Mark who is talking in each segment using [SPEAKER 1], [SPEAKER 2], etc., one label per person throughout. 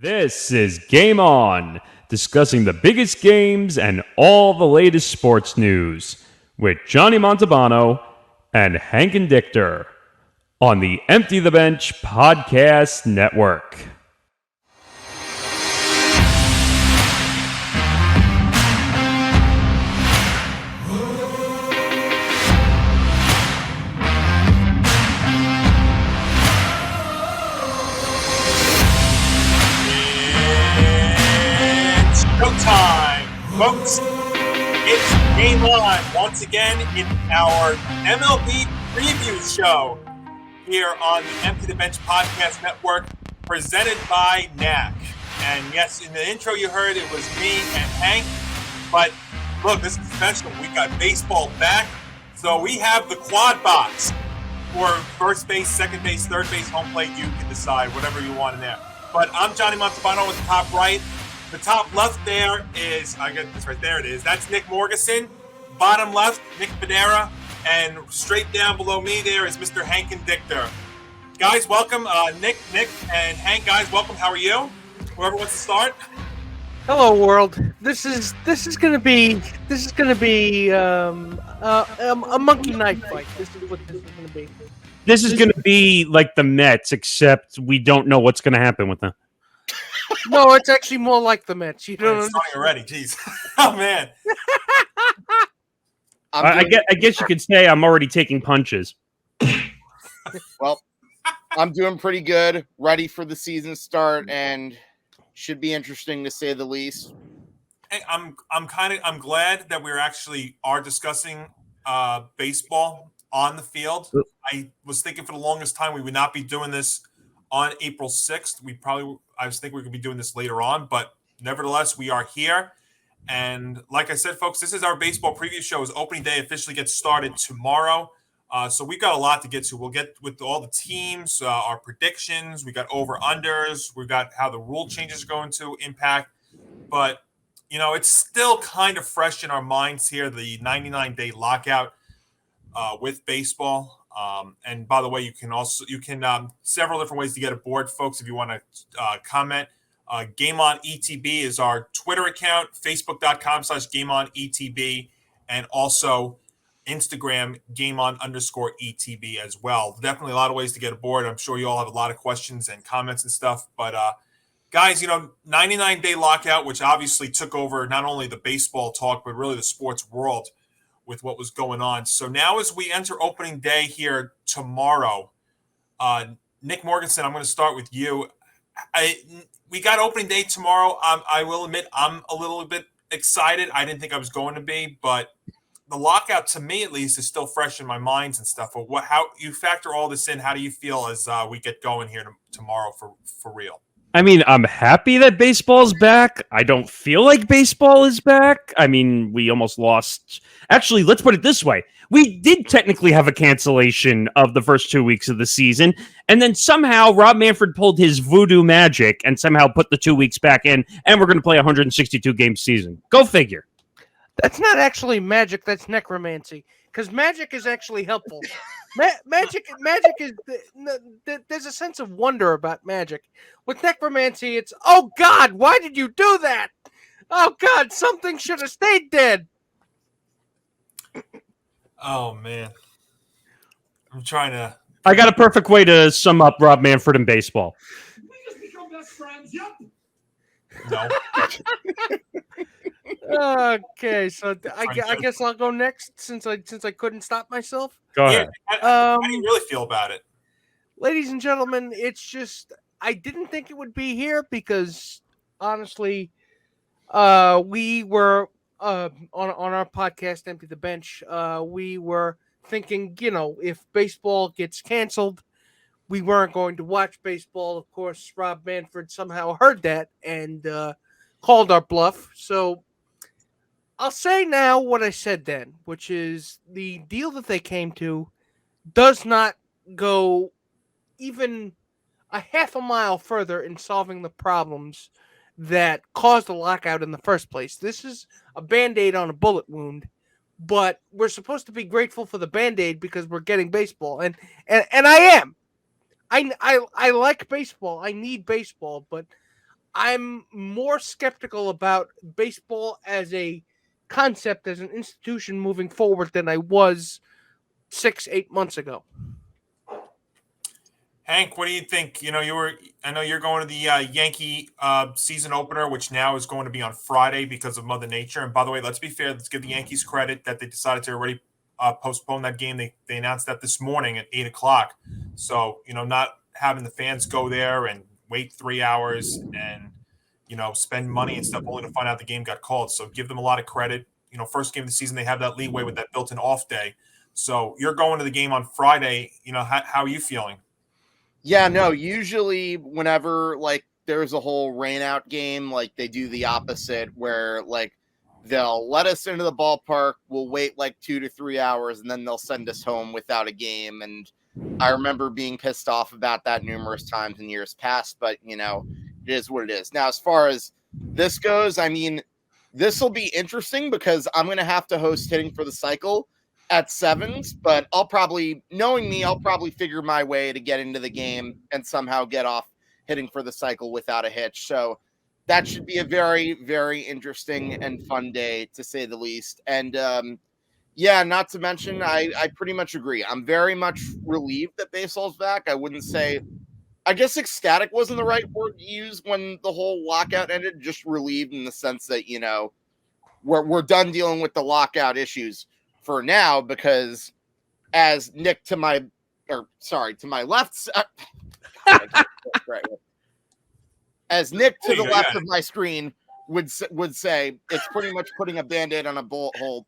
[SPEAKER 1] This is Game On, discussing the biggest games and all the latest sports news with Johnny Montalbano and Hank Indictor on the Empty the Bench Podcast Network.
[SPEAKER 2] Showtime, folks. It's Game On. Once again, it's our MLB preview show here on the Empty the Bench Podcast Network, presented by Knack. And yes, in the intro you heard, it was me and Hank. But look, this is special. We got baseball back. So we have the quad box for first base, second base, third base, home plate. You can decide whatever you want in there. But I'm Johnny Montalbano with the top right. The top left there is, I get this right there it is. That's Nick Morgasen. Bottom left, Nick Fodera. And straight down below me there is Mr. Hank Indictor. Guys, welcome. Nick, and Hank, guys, welcome. How are you? Whoever wants to start.
[SPEAKER 3] Hello, world. This is gonna be a monkey knife fight. This is what this is gonna be.
[SPEAKER 1] This is going to be like the Mets, except we don't know what's going to happen with them.
[SPEAKER 3] No, it's actually more like the Mets. You don't
[SPEAKER 2] understand already. Jeez. Oh man.
[SPEAKER 1] I guess you could say I'm already taking punches.
[SPEAKER 4] Well, I'm doing pretty good, ready for the season start, and should be interesting to say the least.
[SPEAKER 2] Hey, I'm glad that we're actually discussing baseball on the field. I was thinking for the longest time we would not be doing this on April 6th. I was thinking we could be doing this later on, but nevertheless, we are here. And like I said, folks, this is our baseball preview show. As opening day officially gets started tomorrow. So we've got a lot to get to. We'll get with all the teams, our predictions. We got over-unders. We've got how the rule changes are going to impact. But, you know, it's still kind of fresh in our minds here, the 99-day lockout with baseball. And by the way, you can several different ways to get aboard, folks, if you want to comment. Game On ETB is our Twitter account, facebook.com/Game On ETB, and also Instagram, Game On _ETB as well. Definitely a lot of ways to get aboard. I'm sure you all have a lot of questions and comments and stuff. But guys, 99-day lockout, which obviously took over not only the baseball talk, but really the sports world with what was going on. So now as we enter opening day here tomorrow, Nick Morgasen, I'm going to start with you. We got opening day tomorrow. I will admit I'm a little bit excited. I didn't think I was going to be, but the lockout, to me at least, is still fresh in my minds and stuff. But how you factor all this in? How do you feel as we get going here tomorrow for real?
[SPEAKER 1] I mean, I'm happy that baseball's back. I don't feel like baseball is back. I mean, we almost lost. Actually, let's put it this way. We did technically have a cancellation of the first 2 weeks of the season, and then somehow Rob Manfred pulled his voodoo magic and somehow put the 2 weeks back in, and we're going to play a 162-game season. Go figure.
[SPEAKER 3] That's not actually magic. That's necromancy, because magic is actually helpful. Magic is there's a sense of wonder about magic. With necromancy, it's, oh God, why did you do that? Oh God, something should have stayed dead.
[SPEAKER 2] Oh man, I'm trying to.
[SPEAKER 1] I got a perfect way to sum up Rob Manfred in baseball.
[SPEAKER 5] We just become best friends. Yep.
[SPEAKER 2] No.
[SPEAKER 3] Okay, so I guess I'll go next since I couldn't stop myself.
[SPEAKER 1] Go ahead.
[SPEAKER 2] How do you really feel about it?
[SPEAKER 3] Ladies and gentlemen, it's just I didn't think it would be here because honestly, we were on our podcast, Empty the Bench. We were thinking, if baseball gets canceled, we weren't going to watch baseball. Of course, Rob Manfred somehow heard that and called our bluff. So I'll say now what I said then, which is the deal that they came to does not go even a half a mile further in solving the problems that caused the lockout in the first place. This is a Band-Aid on a bullet wound, but we're supposed to be grateful for the Band-Aid because we're getting baseball. And I am. I like baseball. I need baseball, but I'm more skeptical about baseball as a concept, as an institution moving forward than I was 6-8 months ago.
[SPEAKER 2] Hank, what do you think? I know you're going to the Yankee season opener, which now is going to be on Friday because of Mother Nature. And by the way, let's be fair. Let's give the Yankees credit that they decided to already postpone that game. They announced that this morning at 8:00. So, not having the fans go there and wait 3 hours and, spend money and stuff only to find out the game got called. So give them a lot of credit. First game of the season, they have that leeway with that built-in off day. So you're going to the game on Friday. How are you feeling?
[SPEAKER 4] Yeah, no, usually whenever like there's a whole rain out game, like they do the opposite where like they'll let us into the ballpark, we'll wait like 2 to 3 hours, and then they'll send us home without a game. And I remember being pissed off about that numerous times in years past, but it is what it is. Now, as far as this goes, I mean, this will be interesting because I'm going to have to host Hitting for the Cycle at 7s, but knowing me, I'll probably figure my way to get into the game and somehow get off Hitting for the Cycle without a hitch. So that should be a very, very interesting and fun day, to say the least. And not to mention, I pretty much agree. I'm very much relieved that baseball's back. I guess ecstatic wasn't the right word to use when the whole lockout ended, just relieved in the sense that, we're done dealing with the lockout issues for now, because as Nick to my left, as Nick to the left of my screen would say, it's pretty much putting a Band-Aid on a bullet hole,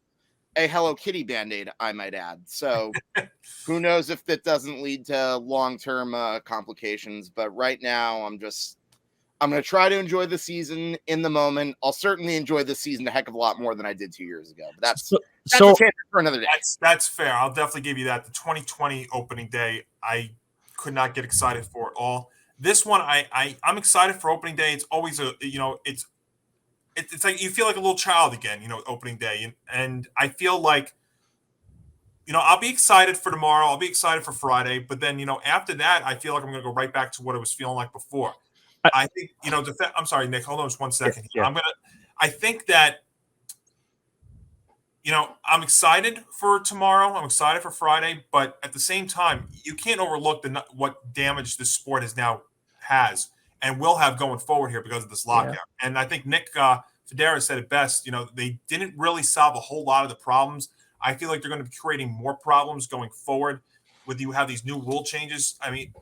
[SPEAKER 4] a Hello Kitty Band-Aid, I might add. So who knows if that doesn't lead to long-term complications. But right now, I'm going to try to enjoy the season in the moment. I'll certainly enjoy this season a heck of a lot more than I did 2 years ago. But that's a tangent for another day.
[SPEAKER 2] That's fair. I'll definitely give you that. The 2020 opening day, I could not get excited for it all. This one, I'm excited for opening day. It's always it's like you feel like a little child again, opening day. And I feel like, I'll be excited for tomorrow. I'll be excited for Friday. But then, after that, I feel like I'm going to go right back to what I was feeling like before. I think, I'm sorry, Nick, hold on just 1 second.
[SPEAKER 1] Yeah.
[SPEAKER 2] I think that, I'm excited for tomorrow. I'm excited for Friday. But at the same time, you can't overlook what damage this sport has and will have going forward here because of this lockout. Yeah. And I think Nick Fodera said it best. They didn't really solve a whole lot of the problems. I feel like they're going to be creating more problems going forward with you have these new rule changes. I mean,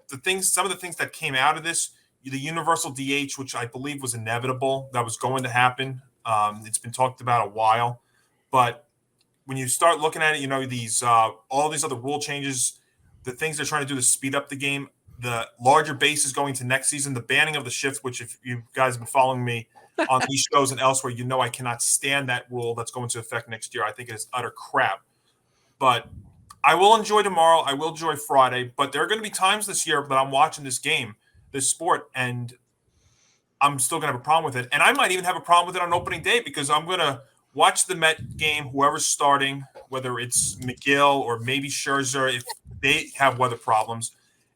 [SPEAKER 2] some of the things that came out of this, the universal DH, which I believe was inevitable, that was going to happen. It's been talked about a while, but when you start looking at it, these all these other rule changes, the things they're trying to do to speed up the game, the larger base is going to next season, the banning of the shift, which if you guys have been following me on these shows and elsewhere, I cannot stand that rule that's going to affect next year. I think it is utter crap. But I will enjoy tomorrow. I will enjoy Friday. But there are going to be times this year that I'm watching this game, this sport, and I'm still going to have a problem with it. And I might even have a problem with it on opening day because I'm going to watch the Met game, whoever's starting, whether it's McGill or maybe Scherzer if they have weather problems.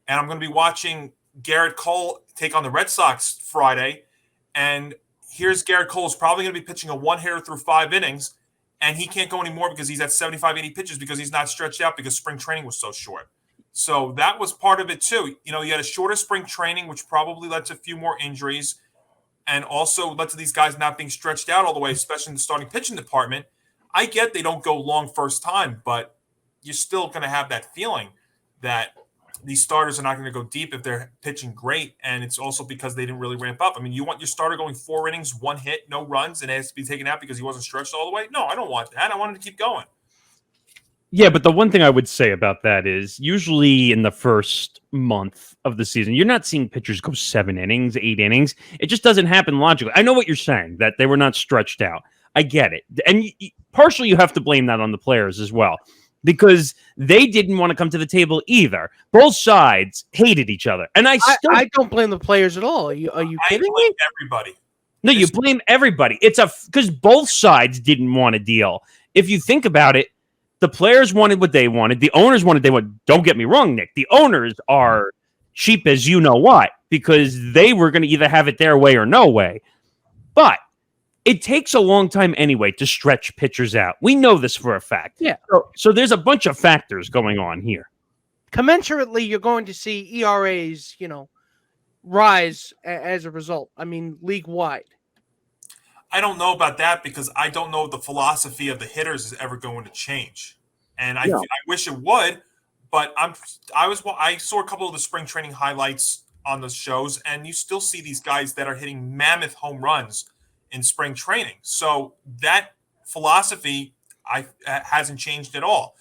[SPEAKER 2] And I'm going to be watching Garrett Cole take on the Red Sox Friday. And here's Garrett Cole is probably going to be pitching a one-hitter through 5 innings, and he can't go anymore because he's at 75, 80 pitches because he's not stretched out because spring training was so short. So that was part of it too. You had a shorter spring training, which probably led to a few more injuries and also led to these guys not being stretched out all the way, especially in the starting pitching department. I get they don't go long first time, but you're still going to have that feeling that these starters are not going to go deep if they're pitching great. And it's also because they didn't really ramp up. I mean, you want your starter going 4 innings, 1 hit, no runs, and it has to be taken out because he wasn't stretched all the way? No, I don't want that. I want him to keep going.
[SPEAKER 1] Yeah, but the one thing I would say about that is usually in the first month of the season, you're not seeing pitchers go 7 innings, 8 innings. It just doesn't happen logically. I know what you're saying, that they were not stretched out. I get it. And partially you have to blame that on the players as well, because they didn't want to come to the table either. Both sides hated each other. And I
[SPEAKER 3] don't blame the players at all. Are you kidding me?
[SPEAKER 2] Everybody.
[SPEAKER 1] No, you blame everybody. It's because both sides didn't want a deal. If you think about it, the players wanted what they wanted. The owners wanted they wanted. Don't get me wrong, Nick. The owners are cheap as you know what. because they were going to either have it their way or no way. But it takes a long time anyway to stretch pitchers out. We know this for a fact.
[SPEAKER 3] Yeah.
[SPEAKER 1] So there's a bunch of factors going on here.
[SPEAKER 3] Commensurately, you're going to see ERAs, rise as a result. I mean, league-wide.
[SPEAKER 2] I don't know about that because I don't know if the philosophy of the hitters is ever going to change. And I wish it would, but I saw a couple of the spring training highlights on the shows, and you still see these guys that are hitting mammoth home runs in spring training. So that philosophy hasn't changed at all.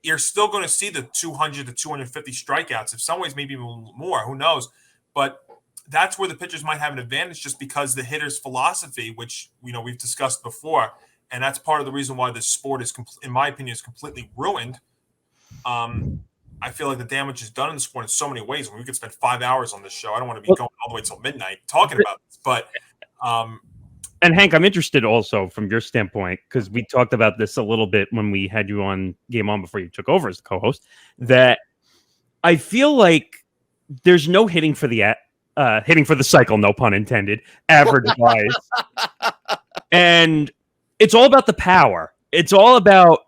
[SPEAKER 2] You're still going to see the 200 to 250 strikeouts. In some ways, maybe even more. Who knows? But that's where the pitchers might have an advantage, just because the hitter's philosophy, which we've discussed before, and that's part of the reason why this sport is, in my opinion, is completely ruined. I feel like the damage is done in the sport in so many ways. We could spend 5 hours on this show. I don't want to be going all the way till midnight talking about this, but.
[SPEAKER 1] And Hank, I'm interested also from your standpoint, because we talked about this a little bit when we had you on Game On before you took over as the co-host, that I feel like there's no hitting for the cycle, no pun intended, average-wise. And it's all about the power. It's all about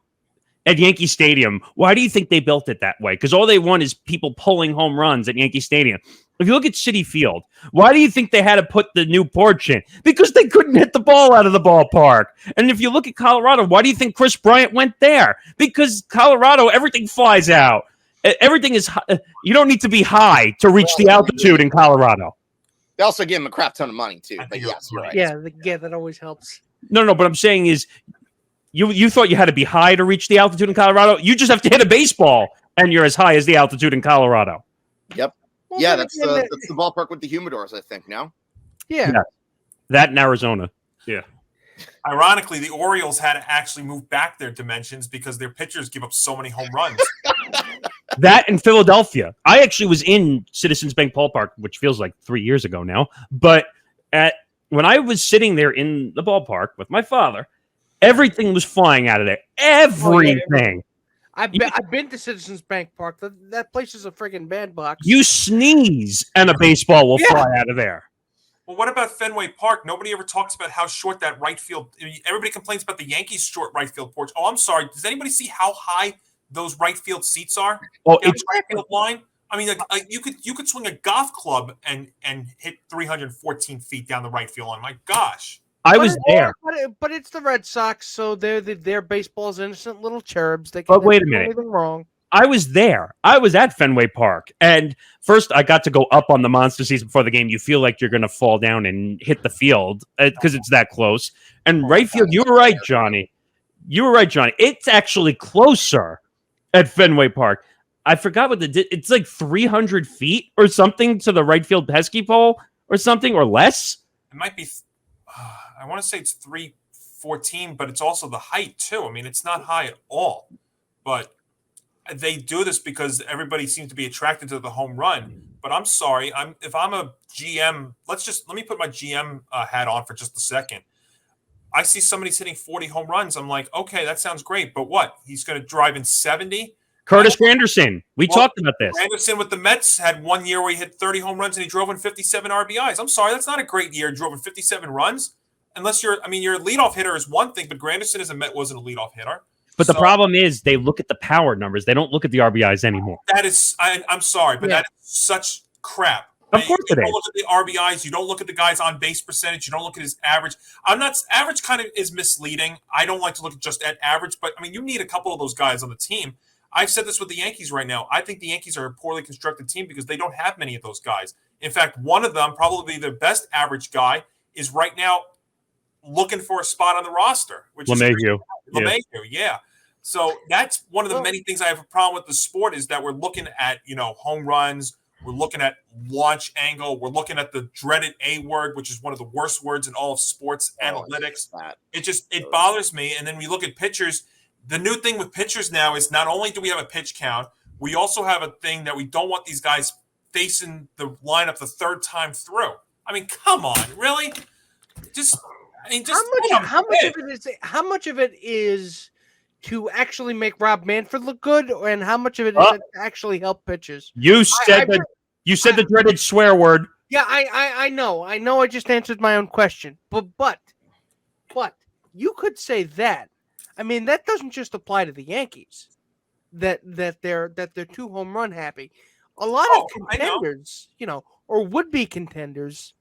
[SPEAKER 1] at Yankee Stadium. Why do you think they built it that way? Because all they want is people pulling home runs at Yankee Stadium. If you look at Citi Field, why do you think they had to put the new porch in? Because they couldn't hit the ball out of the ballpark. And if you look at Colorado, why do you think Chris Bryant went there? Because Colorado, everything flies out. Everything is you don't need to be high to reach the altitude in Colorado.
[SPEAKER 4] They also give him a crap ton of money too. But yes, you're right.
[SPEAKER 3] Yeah, that always helps.
[SPEAKER 1] No, but I'm saying is you thought you had to be high to reach the altitude in Colorado. You just have to hit a baseball, and you're as high as the altitude in Colorado.
[SPEAKER 4] Yep. Well, yeah, that's the ballpark with the humidors, I think, now.
[SPEAKER 3] Yeah.
[SPEAKER 1] That in Arizona. Yeah.
[SPEAKER 2] Ironically, the Orioles had to actually move back their dimensions because their pitchers give up so many home runs.
[SPEAKER 1] That in Philadelphia. I actually was in Citizens Bank Ballpark, which feels like 3 years ago now. But when I was sitting there in the ballpark with my father, everything was flying out of there. Everything.
[SPEAKER 3] I've been to Citizens Bank Park. That place is a friggin' bandbox.
[SPEAKER 1] You sneeze and a baseball will fly out of there.
[SPEAKER 2] Well, what about Fenway Park? Nobody ever talks about how short that right field. Everybody complains about the Yankees' short right field porch. Oh, I'm sorry. Does anybody see how high those right field seats are?
[SPEAKER 1] Oh,
[SPEAKER 2] it's right field line. I mean, you could swing a golf club and hit 314 feet down the right field line. My gosh.
[SPEAKER 1] I was there.
[SPEAKER 3] But it's the Red Sox, so their baseball's innocent little cherubs. They
[SPEAKER 1] But wait a
[SPEAKER 3] do
[SPEAKER 1] minute.
[SPEAKER 3] anything wrong.
[SPEAKER 1] I was there. I was at Fenway Park. And first, I got to go up on the monster seats before the game. You feel like you're going to fall down and hit the field because it's that close. And right field, you were right, Johnny. It's actually closer at Fenway Park. I forgot what it's like 300 feet or something to the right field pesky pole or something, or less.
[SPEAKER 2] It might be. I want to say it's 314, but it's also the height too. I mean, it's not high at all. But they do this because everybody seems to be attracted to the home run. But I'm sorry, if I'm a GM, let me put my GM hat on for just a second. I see somebody's hitting 40 home runs. I'm like, okay, that sounds great. But what? He's going to drive in 70?
[SPEAKER 1] Curtis Granderson. We talked about this.
[SPEAKER 2] Granderson with the Mets had 1 year where he hit 30 home runs and he drove in 57 RBIs. I'm sorry, that's not a great year. Drove in 57 runs. Unless your leadoff hitter is one thing, but Granderson wasn't a leadoff hitter.
[SPEAKER 1] But the problem is they look at the power numbers. They don't look at the RBIs anymore.
[SPEAKER 2] That is, I'm sorry, but that is such crap.
[SPEAKER 1] Of course it is.
[SPEAKER 2] You don't look at the RBIs. You don't look at the guy's on base percentage. You don't look at his average. Average kind of is misleading. I don't like to look just at average, but I mean, you need a couple of those guys on the team. I've said this with the Yankees right now. I think the Yankees are a poorly constructed team because they don't have many of those guys. In fact, one of them, probably their best average guy, is right now looking for a spot on the roster, which
[SPEAKER 1] LeMahieu.
[SPEAKER 2] Yeah. So that's one of the many things I have a problem with the sport is that we're looking at, home runs. We're looking at launch angle. We're looking at the dreaded A word, which is one of the worst words in all of sports analytics. It bothers me. And then we look at pitchers. The new thing with pitchers now is not only do we have a pitch count, we also have a thing that we don't want these guys facing the lineup the third time through. I mean, come on, really?
[SPEAKER 3] How much of it is to actually make Rob Manfred look good, and how much of it is to actually help pitchers?
[SPEAKER 1] You said the dreaded swear word.
[SPEAKER 3] Yeah, I know. I just answered my own question. But you could say that. I mean, that doesn't just apply to the Yankees. That they're too home run happy. A lot of
[SPEAKER 2] I know.
[SPEAKER 3] contenders, or would be contenders.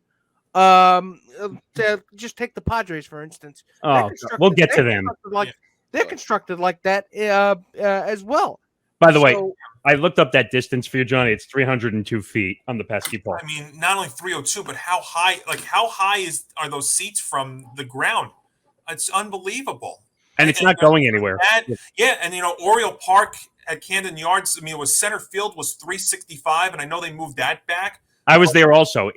[SPEAKER 3] Just take the Padres for instance.
[SPEAKER 1] Oh, we'll get to them.
[SPEAKER 3] They're constructed like that as well.
[SPEAKER 1] By the way,
[SPEAKER 3] So,
[SPEAKER 1] I looked up that distance for you, Johnny. It's 302 feet on the pesky ball.
[SPEAKER 2] I mean, not only 302, but how high? Like, how high are those seats from the ground? It's unbelievable.
[SPEAKER 1] And it's not going anywhere.
[SPEAKER 2] Yeah, and Oriole Park at Camden Yards. I mean, it was center field was 365, and I know they moved that back.
[SPEAKER 1] I was there also.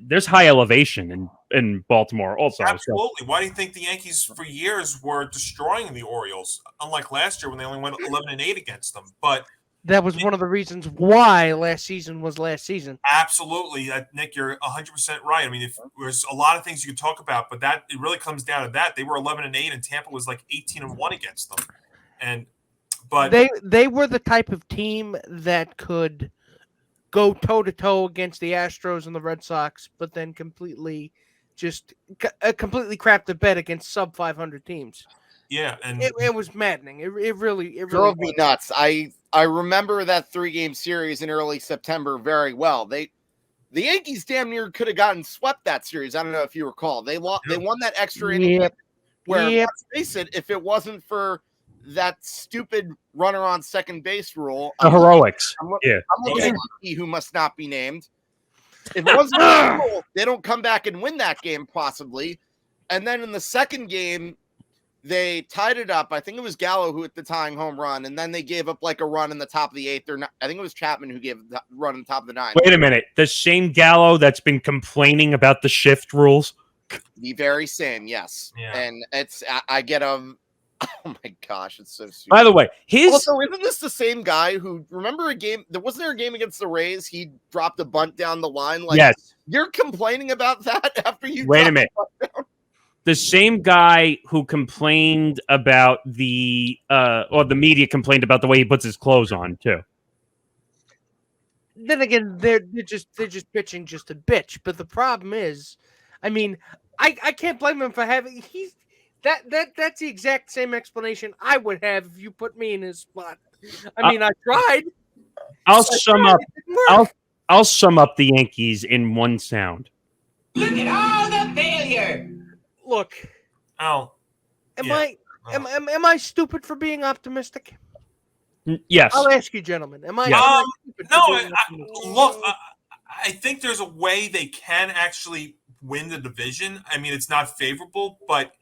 [SPEAKER 1] There's high elevation in Baltimore also.
[SPEAKER 2] Absolutely. So. Why do you think the Yankees for years were destroying the Orioles? Unlike last year when they only went 11-8 against them. But
[SPEAKER 3] that was one of the reasons why last season was last season.
[SPEAKER 2] Absolutely, Nick. You're 100% right. I mean, there's a lot of things you could talk about, but it really comes down to that. They were 11-8, and Tampa was like 18-1 against them. But
[SPEAKER 3] they were the type of team that could go toe-to-toe against the Astros and the Red Sox, but then completely crap the bed against sub-500 teams.
[SPEAKER 2] Yeah, and
[SPEAKER 3] it was maddening. It really
[SPEAKER 4] drove me nuts. I remember that 3-game series in early September very well. The Yankees damn near could have gotten swept that series. I don't know if you recall. They won that extra inning. Where let's face it, if it wasn't for that stupid runner on second base rule,
[SPEAKER 1] the heroics.
[SPEAKER 4] I'm looking at Lucky, who must not be named. If it wasn't for the rule, they don't come back and win that game possibly. And then in the second game, they tied it up. I think it was Gallo who hit the tying home run, and then they gave up like a run in the top of the 8th. I think it was Chapman who gave the run in the top of the 9th.
[SPEAKER 1] Wait a minute. The same Gallo that's been complaining about the shift rules?
[SPEAKER 4] The very same, yes.
[SPEAKER 2] Yeah.
[SPEAKER 4] And I get a... Oh my gosh, it's so stupid.
[SPEAKER 1] By the way,
[SPEAKER 4] also, isn't this the same guy who, remember a game, wasn't there a game against the Rays? He dropped a bunt down the line. Like,
[SPEAKER 1] yes.
[SPEAKER 4] You're complaining about that after you
[SPEAKER 1] wait a minute. The same guy who complained about or the media complained about the way he puts his clothes on too.
[SPEAKER 3] Then again, they're just bitching just to bitch. But the problem is, I mean, I can't blame him for having that's the exact same explanation I would have if you put me in his spot. I mean, I tried.
[SPEAKER 1] I'll sum up the Yankees in one sound.
[SPEAKER 5] Look at all the failure.
[SPEAKER 3] Look.
[SPEAKER 2] Oh.
[SPEAKER 3] Am I stupid for being optimistic?
[SPEAKER 1] Yes.
[SPEAKER 3] I'll ask you, gentlemen. Am I?
[SPEAKER 2] Look. I think there's a way they can actually win the division. I mean, it's not favorable, but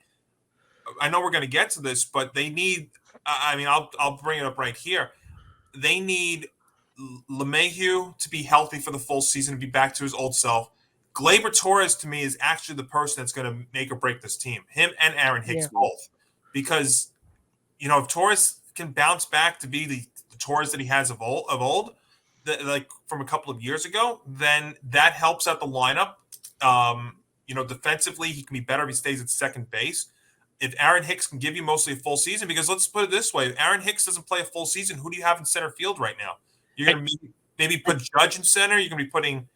[SPEAKER 2] I know we're going to get to this. But they need. I mean, I'll bring it up right here. They need LeMahieu to be healthy for the full season, to be back to his old self. Gleyber Torres, to me, is actually the person that's going to make or break this team. Him and Aaron Hicks both. Because, if Torres can bounce back to be the Torres that he has of old, like from a couple of years ago, then that helps out the lineup. Defensively, he can be better if he stays at second base. If Aaron Hicks can give you mostly a full season, because let's put it this way, if Aaron Hicks doesn't play a full season, who do you have in center field right now? You're going to maybe put Judge in center. You're going to be putting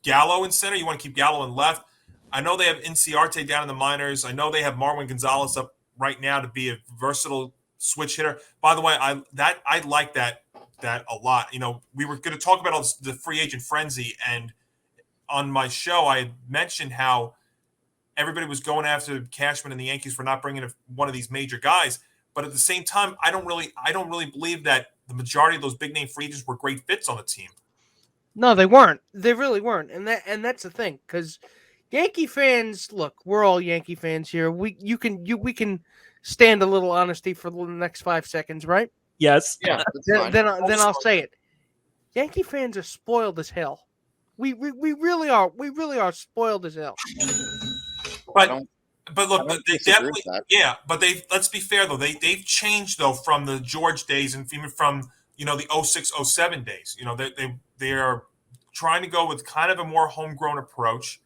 [SPEAKER 2] Gallo in center. You want to keep Gallo in left. I know they have Inciarte down in the minors. I know they have Marwin Gonzalez up right now to be a versatile switch hitter. By the way, I like that a lot. We were going to talk about the free agent frenzy, and on my show, I had mentioned how everybody was going after Cashman and the Yankees for not bringing one of these major guys. But at the same time, I don't really believe that the majority of those big name free agents were great fits on the team.
[SPEAKER 3] No, they weren't. They really weren't. And that's the thing, because Yankee fans, look, we're all Yankee fans here. We can stand a little honesty for the next 5 seconds, right?
[SPEAKER 1] Yes.
[SPEAKER 4] Yeah.
[SPEAKER 3] Then I'll say it. Yankee fans are spoiled as hell. We really are. We really are spoiled as hell.
[SPEAKER 2] But look, they definitely, but let's be fair though. They've changed though from the George days and even from the 06-07 days. They are trying to go with kind of a more homegrown approach,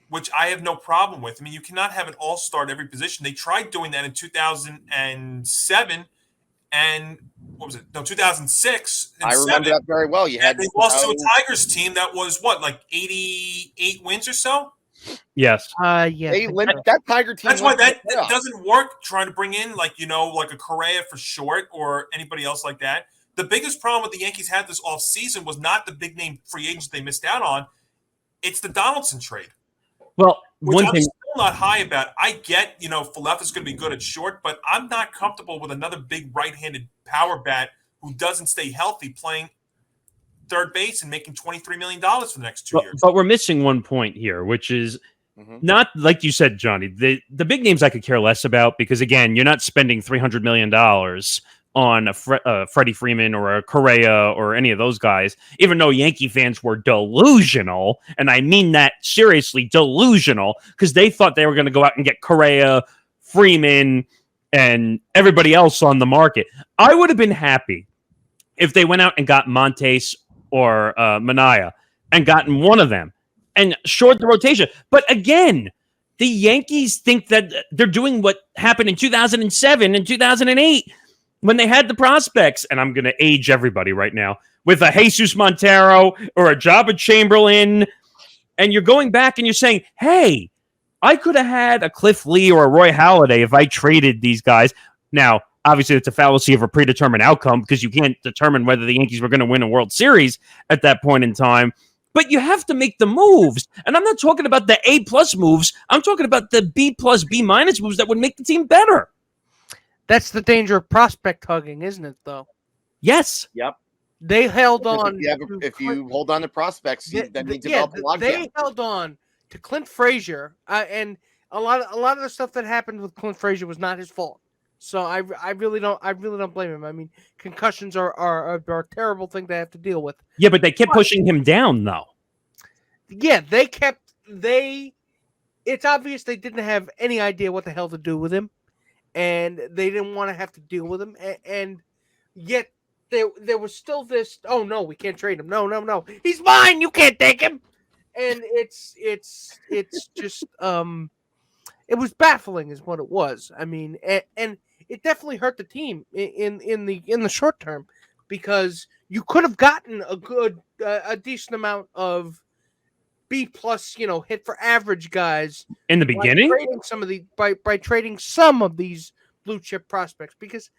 [SPEAKER 2] which I have no problem with. I mean, you cannot have an all-star at every position. They tried doing that in 2007, and what was it? No, 2006. And
[SPEAKER 4] I remember that very well. You had
[SPEAKER 2] they lost to a Tigers team that was what, like 88 wins or so.
[SPEAKER 1] Yes.
[SPEAKER 3] Yeah.
[SPEAKER 4] That Tiger team.
[SPEAKER 2] That's why that doesn't work. Trying to bring in like a Correa for short or anybody else like that. The biggest problem with the Yankees had this offseason was not the big name free agents they missed out on. It's the Donaldson trade.
[SPEAKER 1] Well,
[SPEAKER 2] Which I'm still not high about. I get, Falefa is going to be good at short, but I'm not comfortable with another big right-handed power bat who doesn't stay healthy playing third base and making $23 million for the next 2 years.
[SPEAKER 1] But we're missing one point here, which is not like you said, Johnny. The big names I could care less about because, again, you're not spending $300 million on a Freddie Freeman or a Correa or any of those guys, even though Yankee fans were delusional, and I mean that seriously, delusional, because they thought they were going to go out and get Correa, Freeman, and everybody else on the market. I would have been happy if they went out and got Montes or Manaea and gotten one of them and short the rotation. But again, the Yankees think that they're doing what happened in 2007 and 2008 when they had the prospects, and I'm going to age everybody right now, with a Jesus Montero or a Jabba Chamberlain, and you're going back and you're saying, hey, I could have had a Cliff Lee or a Roy Halladay if I traded these guys. Now, obviously, it's a fallacy of a predetermined outcome because you can't determine whether the Yankees were going to win a World Series at that point in time. But you have to make the moves. And I'm not talking about the A+ moves. I'm talking about the B+, B- moves that would make the team better.
[SPEAKER 3] That's the danger of prospect hugging, isn't it, though?
[SPEAKER 1] Yes.
[SPEAKER 4] Yep.
[SPEAKER 3] They held on.
[SPEAKER 4] If you hold on to prospects, then you develop a logjam.
[SPEAKER 3] They held on to Clint Frazier, and a lot of the stuff that happened with Clint Frazier was not his fault. So I really don't blame him. I mean, concussions are a terrible thing to have to deal with.
[SPEAKER 1] Yeah, but they kept pushing him down, though.
[SPEAKER 3] Yeah, it's obvious they didn't have any idea what the hell to do with him, and they didn't want to have to deal with him, and yet there was still this, oh no, we can't trade him. No. He's mine, you can't take him. And it's just it was baffling is what it was. I mean, and it definitely hurt the team in the short term because you could have gotten a decent amount of B+, hit for average guys
[SPEAKER 1] in the beginning,
[SPEAKER 3] by trading some of these blue chip prospects because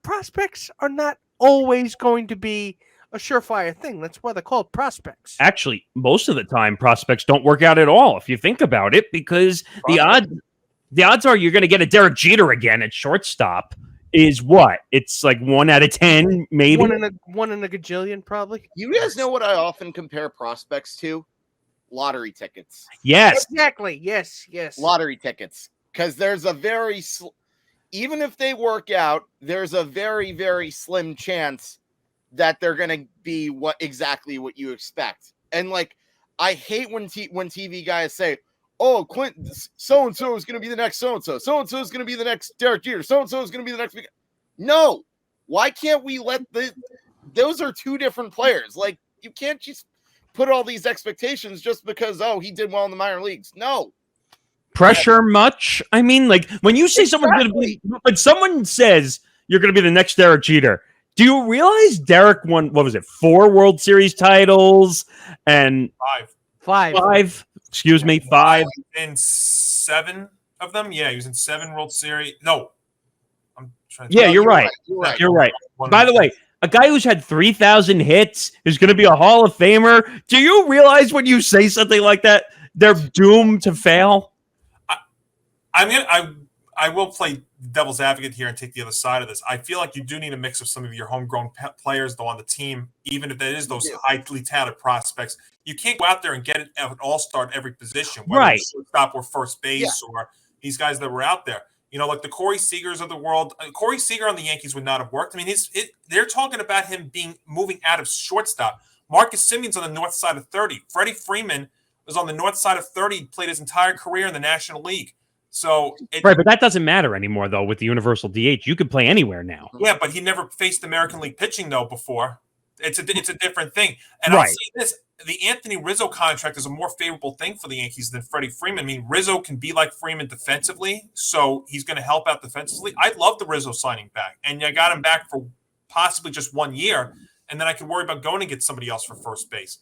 [SPEAKER 3] prospects are not always going to be a surefire thing. That's why they're called prospects.
[SPEAKER 1] Actually, most of the time, prospects don't work out at all if you think about it, because the odds are you're going to get a Derek Jeter again at shortstop. Is what? It's like 1 out of 10, maybe.
[SPEAKER 3] One in a gajillion, probably.
[SPEAKER 4] You guys know what I often compare prospects to? Lottery tickets.
[SPEAKER 1] Yes.
[SPEAKER 3] Exactly. Yes.
[SPEAKER 4] Lottery tickets. Because there's a very... even if they work out, there's a very, very slim chance that they're going to be exactly what you expect. And I hate when TV guys say, oh, Clinton, so-and-so is going to be the next so-and-so. So-and-so is going to be the next Derek Jeter. So-and-so is going to be the next... No. Why can't we let those are two different players. You can't just put all these expectations just because, he did well in the minor leagues. No.
[SPEAKER 1] Pressure much? I mean, when you say someone's going to be... When someone says you're going to be the next Derek Jeter, do you realize Derek won, 4 World Series titles? And... Five. Excuse me, 5.
[SPEAKER 2] In 7 of them? Yeah, he was in 7 World Series. No. I'm trying to...
[SPEAKER 1] Yeah, you're right. You're right. By the way, a guy who's had 3,000 hits is going to be a Hall of Famer. Do you realize when you say something like that, they're doomed to fail?
[SPEAKER 2] I will play devil's advocate here and take the other side of this. I feel like you do need a mix of some of your homegrown players, though, on the team, even if that is those highly talented prospects. You can't go out there and get an all-star at every position, whether it's shortstop or first base or these guys that were out there. Like the Corey Seagers of the world. Corey Seager on the Yankees would not have worked. I mean, they're talking about him moving out of shortstop. Marcus Simeon's on the north side of 30. Freddie Freeman was on the north side of 30, played his entire career in the National League. So
[SPEAKER 1] right, but that doesn't matter anymore, though, with the universal DH. You can play anywhere now.
[SPEAKER 2] Yeah, but he never faced American League pitching, though, before. It's a different thing. And I'll say this, the Anthony Rizzo contract is a more favorable thing for the Yankees than Freddie Freeman. I mean, Rizzo can be like Freeman defensively, so he's going to help out defensively. I love the Rizzo signing back, and you got him back for possibly just 1 year, and then I could worry about going and get somebody else for first base.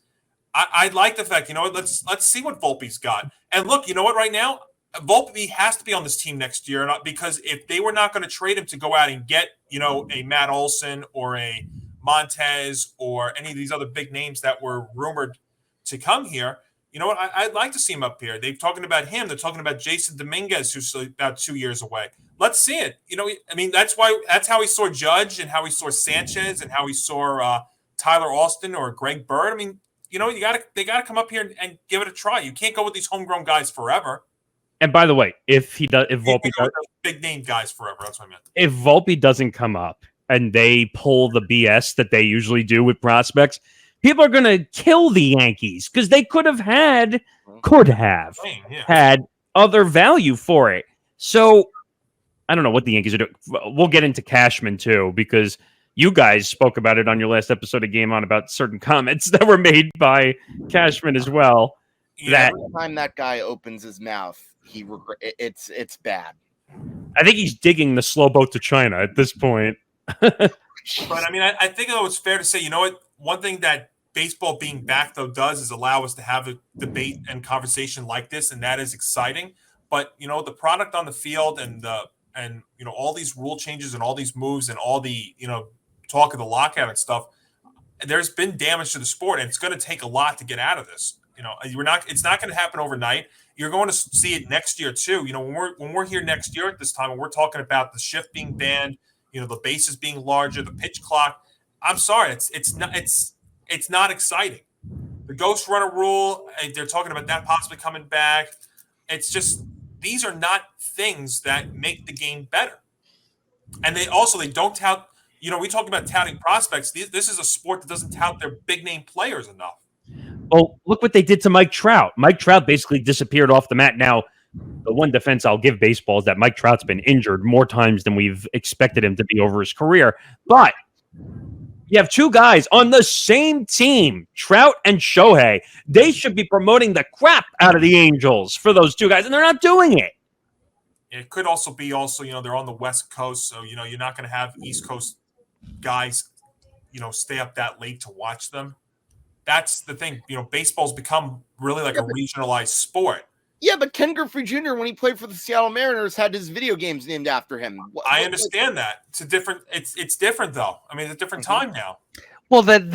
[SPEAKER 2] I like the fact, let's see what Volpe's got. And look, you know what? Right now, Volpe has to be on this team next year, because if they were not going to trade him to go out and get, a Matt Olson or a Montez or any of these other big names that were rumored to come here, you know what? I'd like to see him up here. They're talking about him. They're talking about Jason Dominguez, who's about 2 years away. Let's see it. That's how he saw Judge and how he saw Sanchez and how he saw Tyler Austin or Greg Bird. They gotta come up here and give it a try. You can't go with these homegrown guys forever.
[SPEAKER 1] And by the way, if Volpe does,
[SPEAKER 2] big name guys forever, that's what I meant.
[SPEAKER 1] If Volpe doesn't come up and they pull the BS that they usually do with prospects, people are going to kill the Yankees because they could have had other value for it. So I don't know what the Yankees are doing. We'll get into Cashman too, because you guys spoke about it on your last episode of Game On about certain comments that were made by Cashman as well.
[SPEAKER 4] Yeah, every time that guy opens his mouth, it's bad.
[SPEAKER 1] I think he's digging the slow boat to China at this point.
[SPEAKER 2] But I think though it's fair to say, one thing that baseball being back though does is allow us to have a debate and conversation like this, and that is exciting. But the product on the field and all these rule changes and all these moves and all the talk of the lockout and stuff, there's been damage to the sport, and it's going to take a lot to get out of this. It's not going to happen overnight. You're going to see it next year too. When we're here next year at this time, and we're talking about the shift being banned, the bases being larger, the pitch clock. I'm sorry, it's not exciting. The ghost runner rule, they're talking about that possibly coming back. It's just, these are not things that make the game better. And they don't tout. We talk about touting prospects. This is a sport that doesn't tout their big name players enough.
[SPEAKER 1] Well, look what they did to Mike Trout. Mike Trout basically disappeared off the mat. Now, the one defense I'll give baseball is that Mike Trout's been injured more times than we've expected him to be over his career. But you have two guys on the same team, Trout and Shohei. They should be promoting the crap out of the Angels for those two guys, and they're not doing it.
[SPEAKER 2] It could also be they're on the West Coast, so you're not going to have East Coast guys stay up that late to watch them. That's the thing. Baseball's become really like a regionalized sport.
[SPEAKER 4] Yeah, but Ken Griffey Jr., when he played for the Seattle Mariners, had his video games named after him.
[SPEAKER 2] I understand that. It's different though. It's a different time now.
[SPEAKER 3] Well, that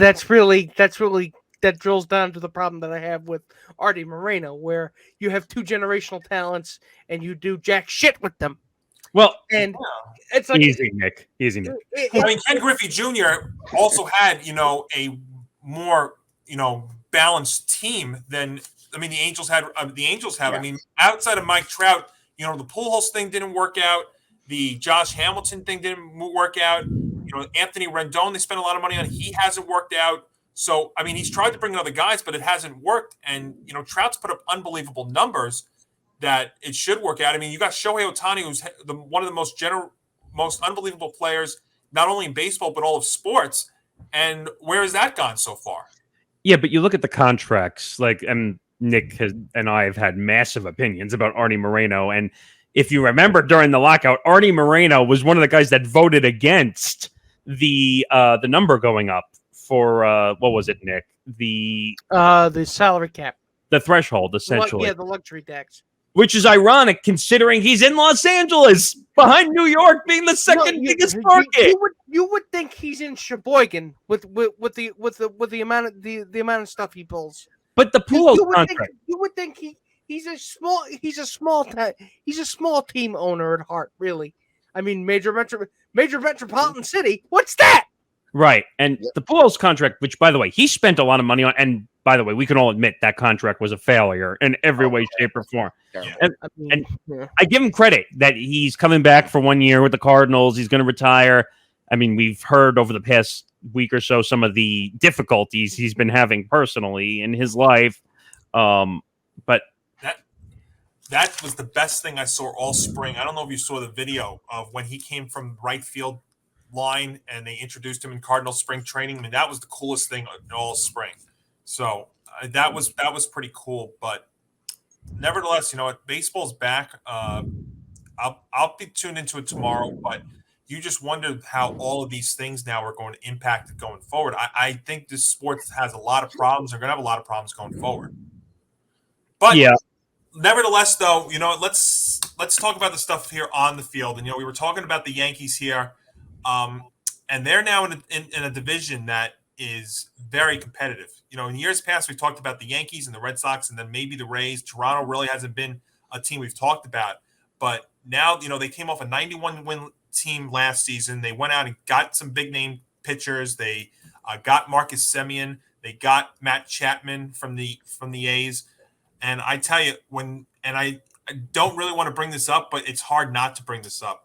[SPEAKER 3] drills down to the problem that I have with Artie Moreno, where you have two generational talents and you do jack shit with them.
[SPEAKER 1] Well,
[SPEAKER 3] and it's like
[SPEAKER 1] easy, Nick.
[SPEAKER 2] Ken Griffey Jr. also had a more balanced team than the Angels had. Yeah. Outside of Mike Trout, the Pujols thing didn't work out. The Josh Hamilton thing didn't work out. Anthony Rendon, they spent a lot of money on. He hasn't worked out. So he's tried to bring in other guys, but it hasn't worked. And Trout's put up unbelievable numbers that it should work out. You got Shohei Ohtani, who's one of the most unbelievable players, not only in baseball but all of sports. And where has that gone so far?
[SPEAKER 1] Yeah, but you look at the contracts, and Nick and I have had massive opinions about Artie Moreno. And if you remember during the lockout, Artie Moreno was one of the guys that voted against the number going up for what was it, Nick? The
[SPEAKER 3] salary cap,
[SPEAKER 1] the threshold, essentially.
[SPEAKER 3] The luxury tax.
[SPEAKER 1] Which is ironic considering he's in Los Angeles, behind New York being the second biggest market.
[SPEAKER 3] You would think he's in Sheboygan with the amount of stuff he pulls.
[SPEAKER 1] But the Pujols contract.
[SPEAKER 3] You would think he's a small team owner at heart, really. Major metropolitan city. What's that?
[SPEAKER 1] Right. And the Pujols contract, which by the way, he spent a lot of money on, and by the way, we can all admit that contract was a failure in every way, shape, or form.
[SPEAKER 4] Yeah.
[SPEAKER 1] And I give him credit that he's coming back for 1 year with the Cardinals. He's going to retire. We've heard over the past week or so some of the difficulties he's been having personally in his life. But
[SPEAKER 2] that was the best thing I saw all spring. I don't know if you saw the video of when he came from right field line and they introduced him in Cardinal spring training. That was the coolest thing all spring. So that was pretty cool. But nevertheless, baseball's back. I'll be tuned into it tomorrow. But you just wonder how all of these things now are going to impact it going forward. I think this sport has a lot of problems. They're going to have a lot of problems going forward. But
[SPEAKER 1] Yeah.
[SPEAKER 2] Nevertheless, though, let's talk about the stuff here on the field. And we were talking about the Yankees here, and they're now in a division that is very competitive. In years past, we talked about the Yankees and the Red Sox, and then maybe the Rays. Toronto really hasn't been a team we've talked about, but now they came off a 91-win team last season. They went out and got some big name pitchers. They got Marcus Semien. They got Matt Chapman from the A's. And I tell you, I don't really want to bring this up, but it's hard not to bring this up.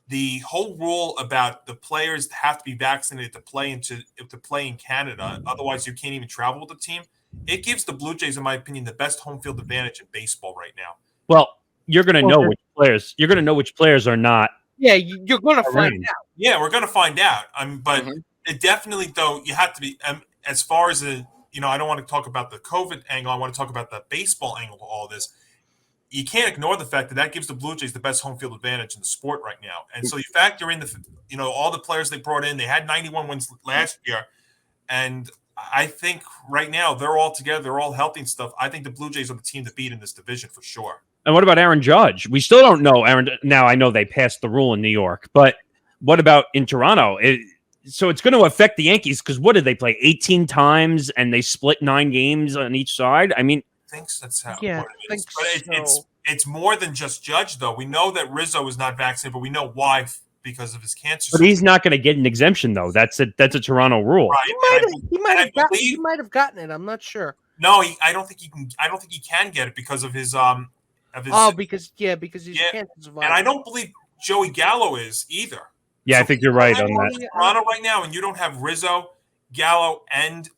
[SPEAKER 2] The whole rule about the players have to be vaccinated to play in Canada, otherwise you can't even travel with the team. It gives the Blue Jays, in my opinion, the best home field advantage in baseball right now.
[SPEAKER 1] Well, you're going to know which players. You're going to know which players are not.
[SPEAKER 3] Yeah, you're going to find out.
[SPEAKER 2] Yeah, we're going to find out. But it definitely, though, you have to be as far as I don't want to talk about the COVID angle. I want to talk about the baseball angle to all this. You can't ignore the fact that gives the Blue Jays the best home field advantage in the sport right now. And so you factor in all the players they brought in. They had 91 wins last year. And I think right now they're all together. They're all healthy and stuff. I think the Blue Jays are the team to beat in this division for sure.
[SPEAKER 1] And what about Aaron Judge? We still don't know Aaron. Now, I know they passed the rule in New York, but what about in Toronto? So it's going to affect the Yankees because what did they play 18 times and they split 9 games on each side? I mean,
[SPEAKER 2] I think that's how
[SPEAKER 3] yeah,
[SPEAKER 2] it is. But it's more than just Judge, though. We know that Rizzo is not vaccinated, but we know why because of his cancer.
[SPEAKER 1] But he's not going to get an exemption, though. That's a Toronto rule.
[SPEAKER 2] Right.
[SPEAKER 3] He might have gotten it. I'm not sure.
[SPEAKER 2] No, I don't think he can. I don't think he can get it because of his
[SPEAKER 3] because he's cancer survivor.
[SPEAKER 2] And I don't believe Joey Gallo is either.
[SPEAKER 1] Yeah, I think you're right on that.
[SPEAKER 2] Toronto right now, and you don't have Rizzo, Gallo, and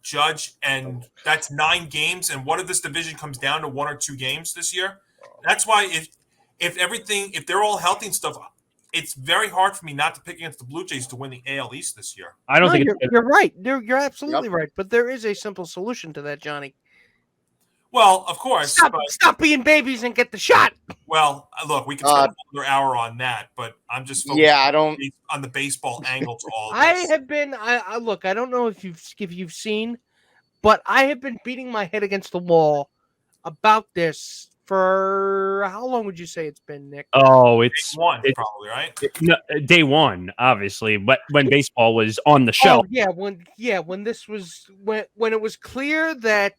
[SPEAKER 2] Judge, and that's 9 games. And what if this division comes down to 1 or 2 games this year? That's why if they're all healthy and stuff, it's very hard for me not to pick against the Blue Jays to win the AL East this year.
[SPEAKER 1] I don't think
[SPEAKER 3] you're right. You're absolutely right. But there is a simple solution to that, Johnny.
[SPEAKER 2] Well, of course.
[SPEAKER 3] Stop being babies and get the shot.
[SPEAKER 2] Well, look, we can spend another hour on that, but I'm just focusing on the baseball angle to all this.
[SPEAKER 3] I have been. I look. I don't know if you've seen, but I have been beating my head against the wall about this for how long would you say it's been, Nick?
[SPEAKER 1] Oh, it's
[SPEAKER 2] day one, probably, right?
[SPEAKER 1] Day one, obviously, but when baseball was on the show.
[SPEAKER 3] Oh, when this was when it was clear that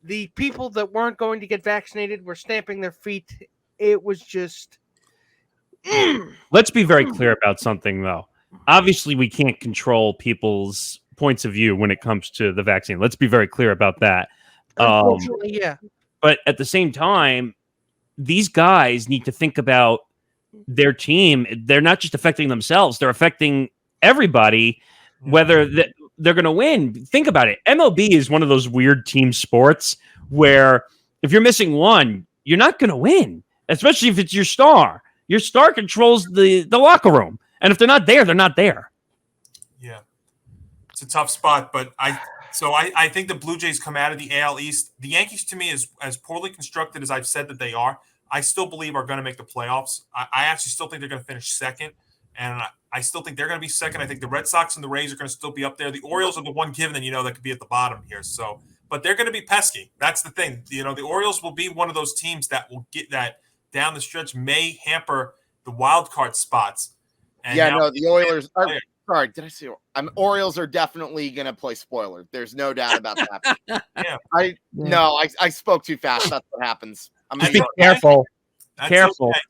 [SPEAKER 3] the people that weren't going to get vaccinated were stamping their feet. It was just.
[SPEAKER 1] Let's be very clear about something, though. Obviously, we can't control people's points of view when it comes to the vaccine. Let's be very clear about that.
[SPEAKER 3] Unfortunately, yeah.
[SPEAKER 1] But at the same time, these guys need to think about their team. They're not just affecting themselves. They're affecting everybody, whether they're going to win. Think about it. MLB is one of those weird team sports where if you're missing one, you're not going to win, especially if it's your star. Your star controls the locker room. And if they're not there, they're not there.
[SPEAKER 2] Yeah. It's a tough spot, but I think the Blue Jays come out of the AL East. The Yankees, to me, as poorly constructed as I've said that they are, I still believe are going to make the playoffs. I actually still think they're going to finish second, and I still think they're going to be second. I think the Red Sox and the Rays are going to still be up there. The Orioles are the one given, that could be at the bottom here. So, but they're going to be pesky. That's the thing. The Orioles will be one of those teams that will get that down the stretch may hamper the wild card spots. And
[SPEAKER 4] the Oilers are. Sorry, did I say? Orioles are definitely going to play spoiler. There's no doubt about that.
[SPEAKER 2] Yeah.
[SPEAKER 4] I spoke too fast. That's what happens.
[SPEAKER 1] Just be careful. Careful.
[SPEAKER 2] Okay.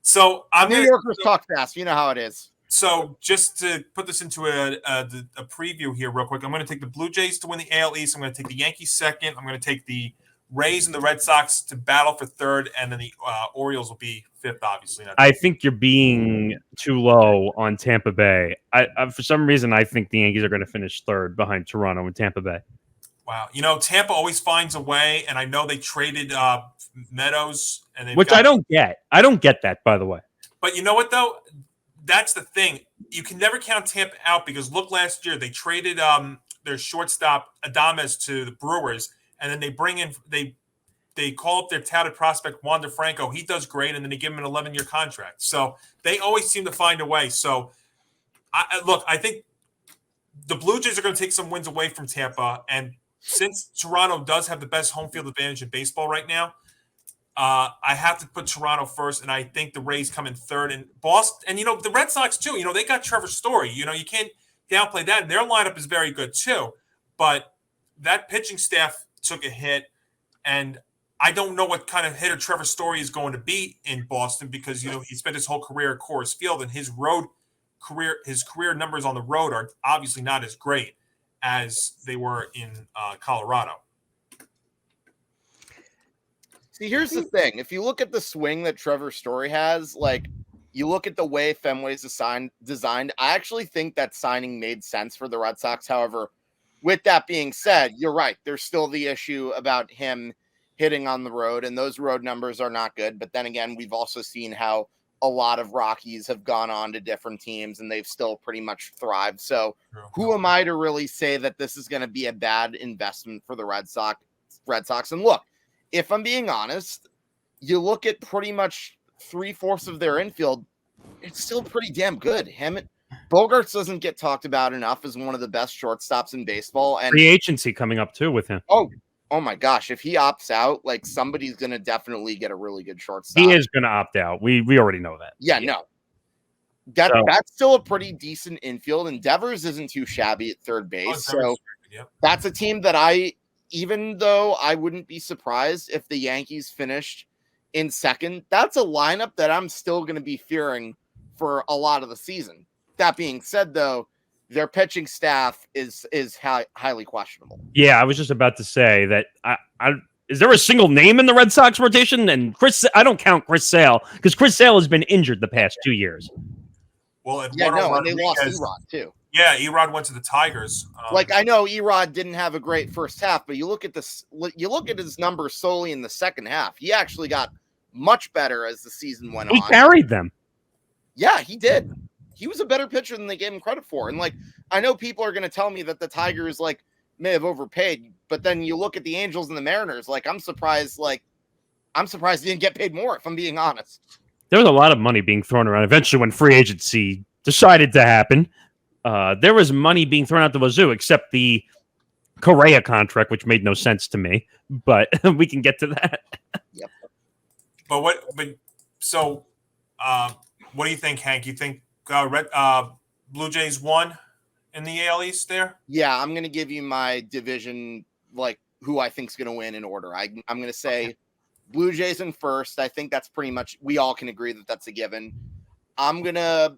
[SPEAKER 2] So
[SPEAKER 4] New Yorkers talk fast. You know how it is.
[SPEAKER 2] So just to put this into a preview here real quick, I'm going to take the Blue Jays to win the AL East. I'm going to take the Yankees second. I'm going to take the Rays and the Red Sox to battle for third, and then the Orioles will be fifth, obviously.
[SPEAKER 1] I think you're being too low on Tampa Bay. I for some reason, I think the Yankees are going to finish third behind Toronto and Tampa Bay.
[SPEAKER 2] Wow. Tampa always finds a way, and I know they traded Meadows.
[SPEAKER 1] Which I don't get. I don't get that, by the way.
[SPEAKER 2] But you know what, though? That's the thing. You can never count Tampa out because, look, last year they traded their shortstop Adames to the Brewers, and then they they call up their touted prospect Wander Franco. He does great, and then they give him an 11-year contract. So they always seem to find a way. So I think the Blue Jays are going to take some wins away from Tampa, and since Toronto does have the best home field advantage in baseball right now, I have to put Toronto first, and I think the Rays come in third. And Boston, and the Red Sox too. They got Trevor Story. You can't downplay that, and their lineup is very good too. But that pitching staff took a hit, and I don't know what kind of hitter Trevor Story is going to be in Boston because he spent his whole career at Coors Field, and his career numbers on the road are obviously not as great as they were in Colorado.
[SPEAKER 4] See, here's the thing. If you look at the swing that Trevor Story has, you look at the way Fenway's designed, I actually think that signing made sense for the Red Sox. However, with that being said, you're right. There's still the issue about him hitting on the road, and those road numbers are not good. But then again, we've also seen how a lot of Rockies have gone on to different teams, and they've still pretty much thrived. So who am I to really say that this is going to be a bad investment for the Red Sox? And look, if I'm being honest, you look at pretty much 3/4 of their infield, it's still pretty damn good. Bogarts doesn't get talked about enough as one of the best shortstops in baseball. And
[SPEAKER 1] free agency coming up too with him.
[SPEAKER 4] Oh my gosh, if he opts out, somebody's going to definitely get a really good shortstop.
[SPEAKER 1] He is going to opt out. We already know that.
[SPEAKER 4] Yeah, no. That's still a pretty decent infield, and Devers isn't too shabby at third base. So that's a team that even though I wouldn't be surprised if the Yankees finished in second, that's a lineup that I'm still going to be fearing for a lot of the season. That being said, though, their pitching staff is highly questionable.
[SPEAKER 1] Yeah, I was just about to say that. Is there a single name in the Red Sox rotation? And I don't count Chris Sale because Chris Sale has been injured the past 2 years.
[SPEAKER 2] Well,
[SPEAKER 4] and they lost Erod too.
[SPEAKER 2] Yeah, Erod went to the Tigers.
[SPEAKER 4] I know Erod didn't have a great first half, but you look at his numbers solely in the second half. He actually got much better as the season went on.
[SPEAKER 1] He carried them.
[SPEAKER 4] Yeah, he did. He was a better pitcher than they gave him credit for. And I know people are going to tell me that the Tigers may have overpaid, but then you look at the Angels and the Mariners. I'm surprised he didn't get paid more, if I'm being honest.
[SPEAKER 1] There was a lot of money being thrown around. Eventually, when free agency decided to happen, there was money being thrown out the wazoo, except the Correa contract, which made no sense to me. But we can get to that.
[SPEAKER 4] Yep.
[SPEAKER 2] What do you think, Hank? You think Blue Jays won in the AL East there?
[SPEAKER 4] Yeah, I'm going to give you my division, who I think is going to win in order. I'm going to say Blue Jays in first. I think that's pretty much, we all can agree that that's a given. I'm going to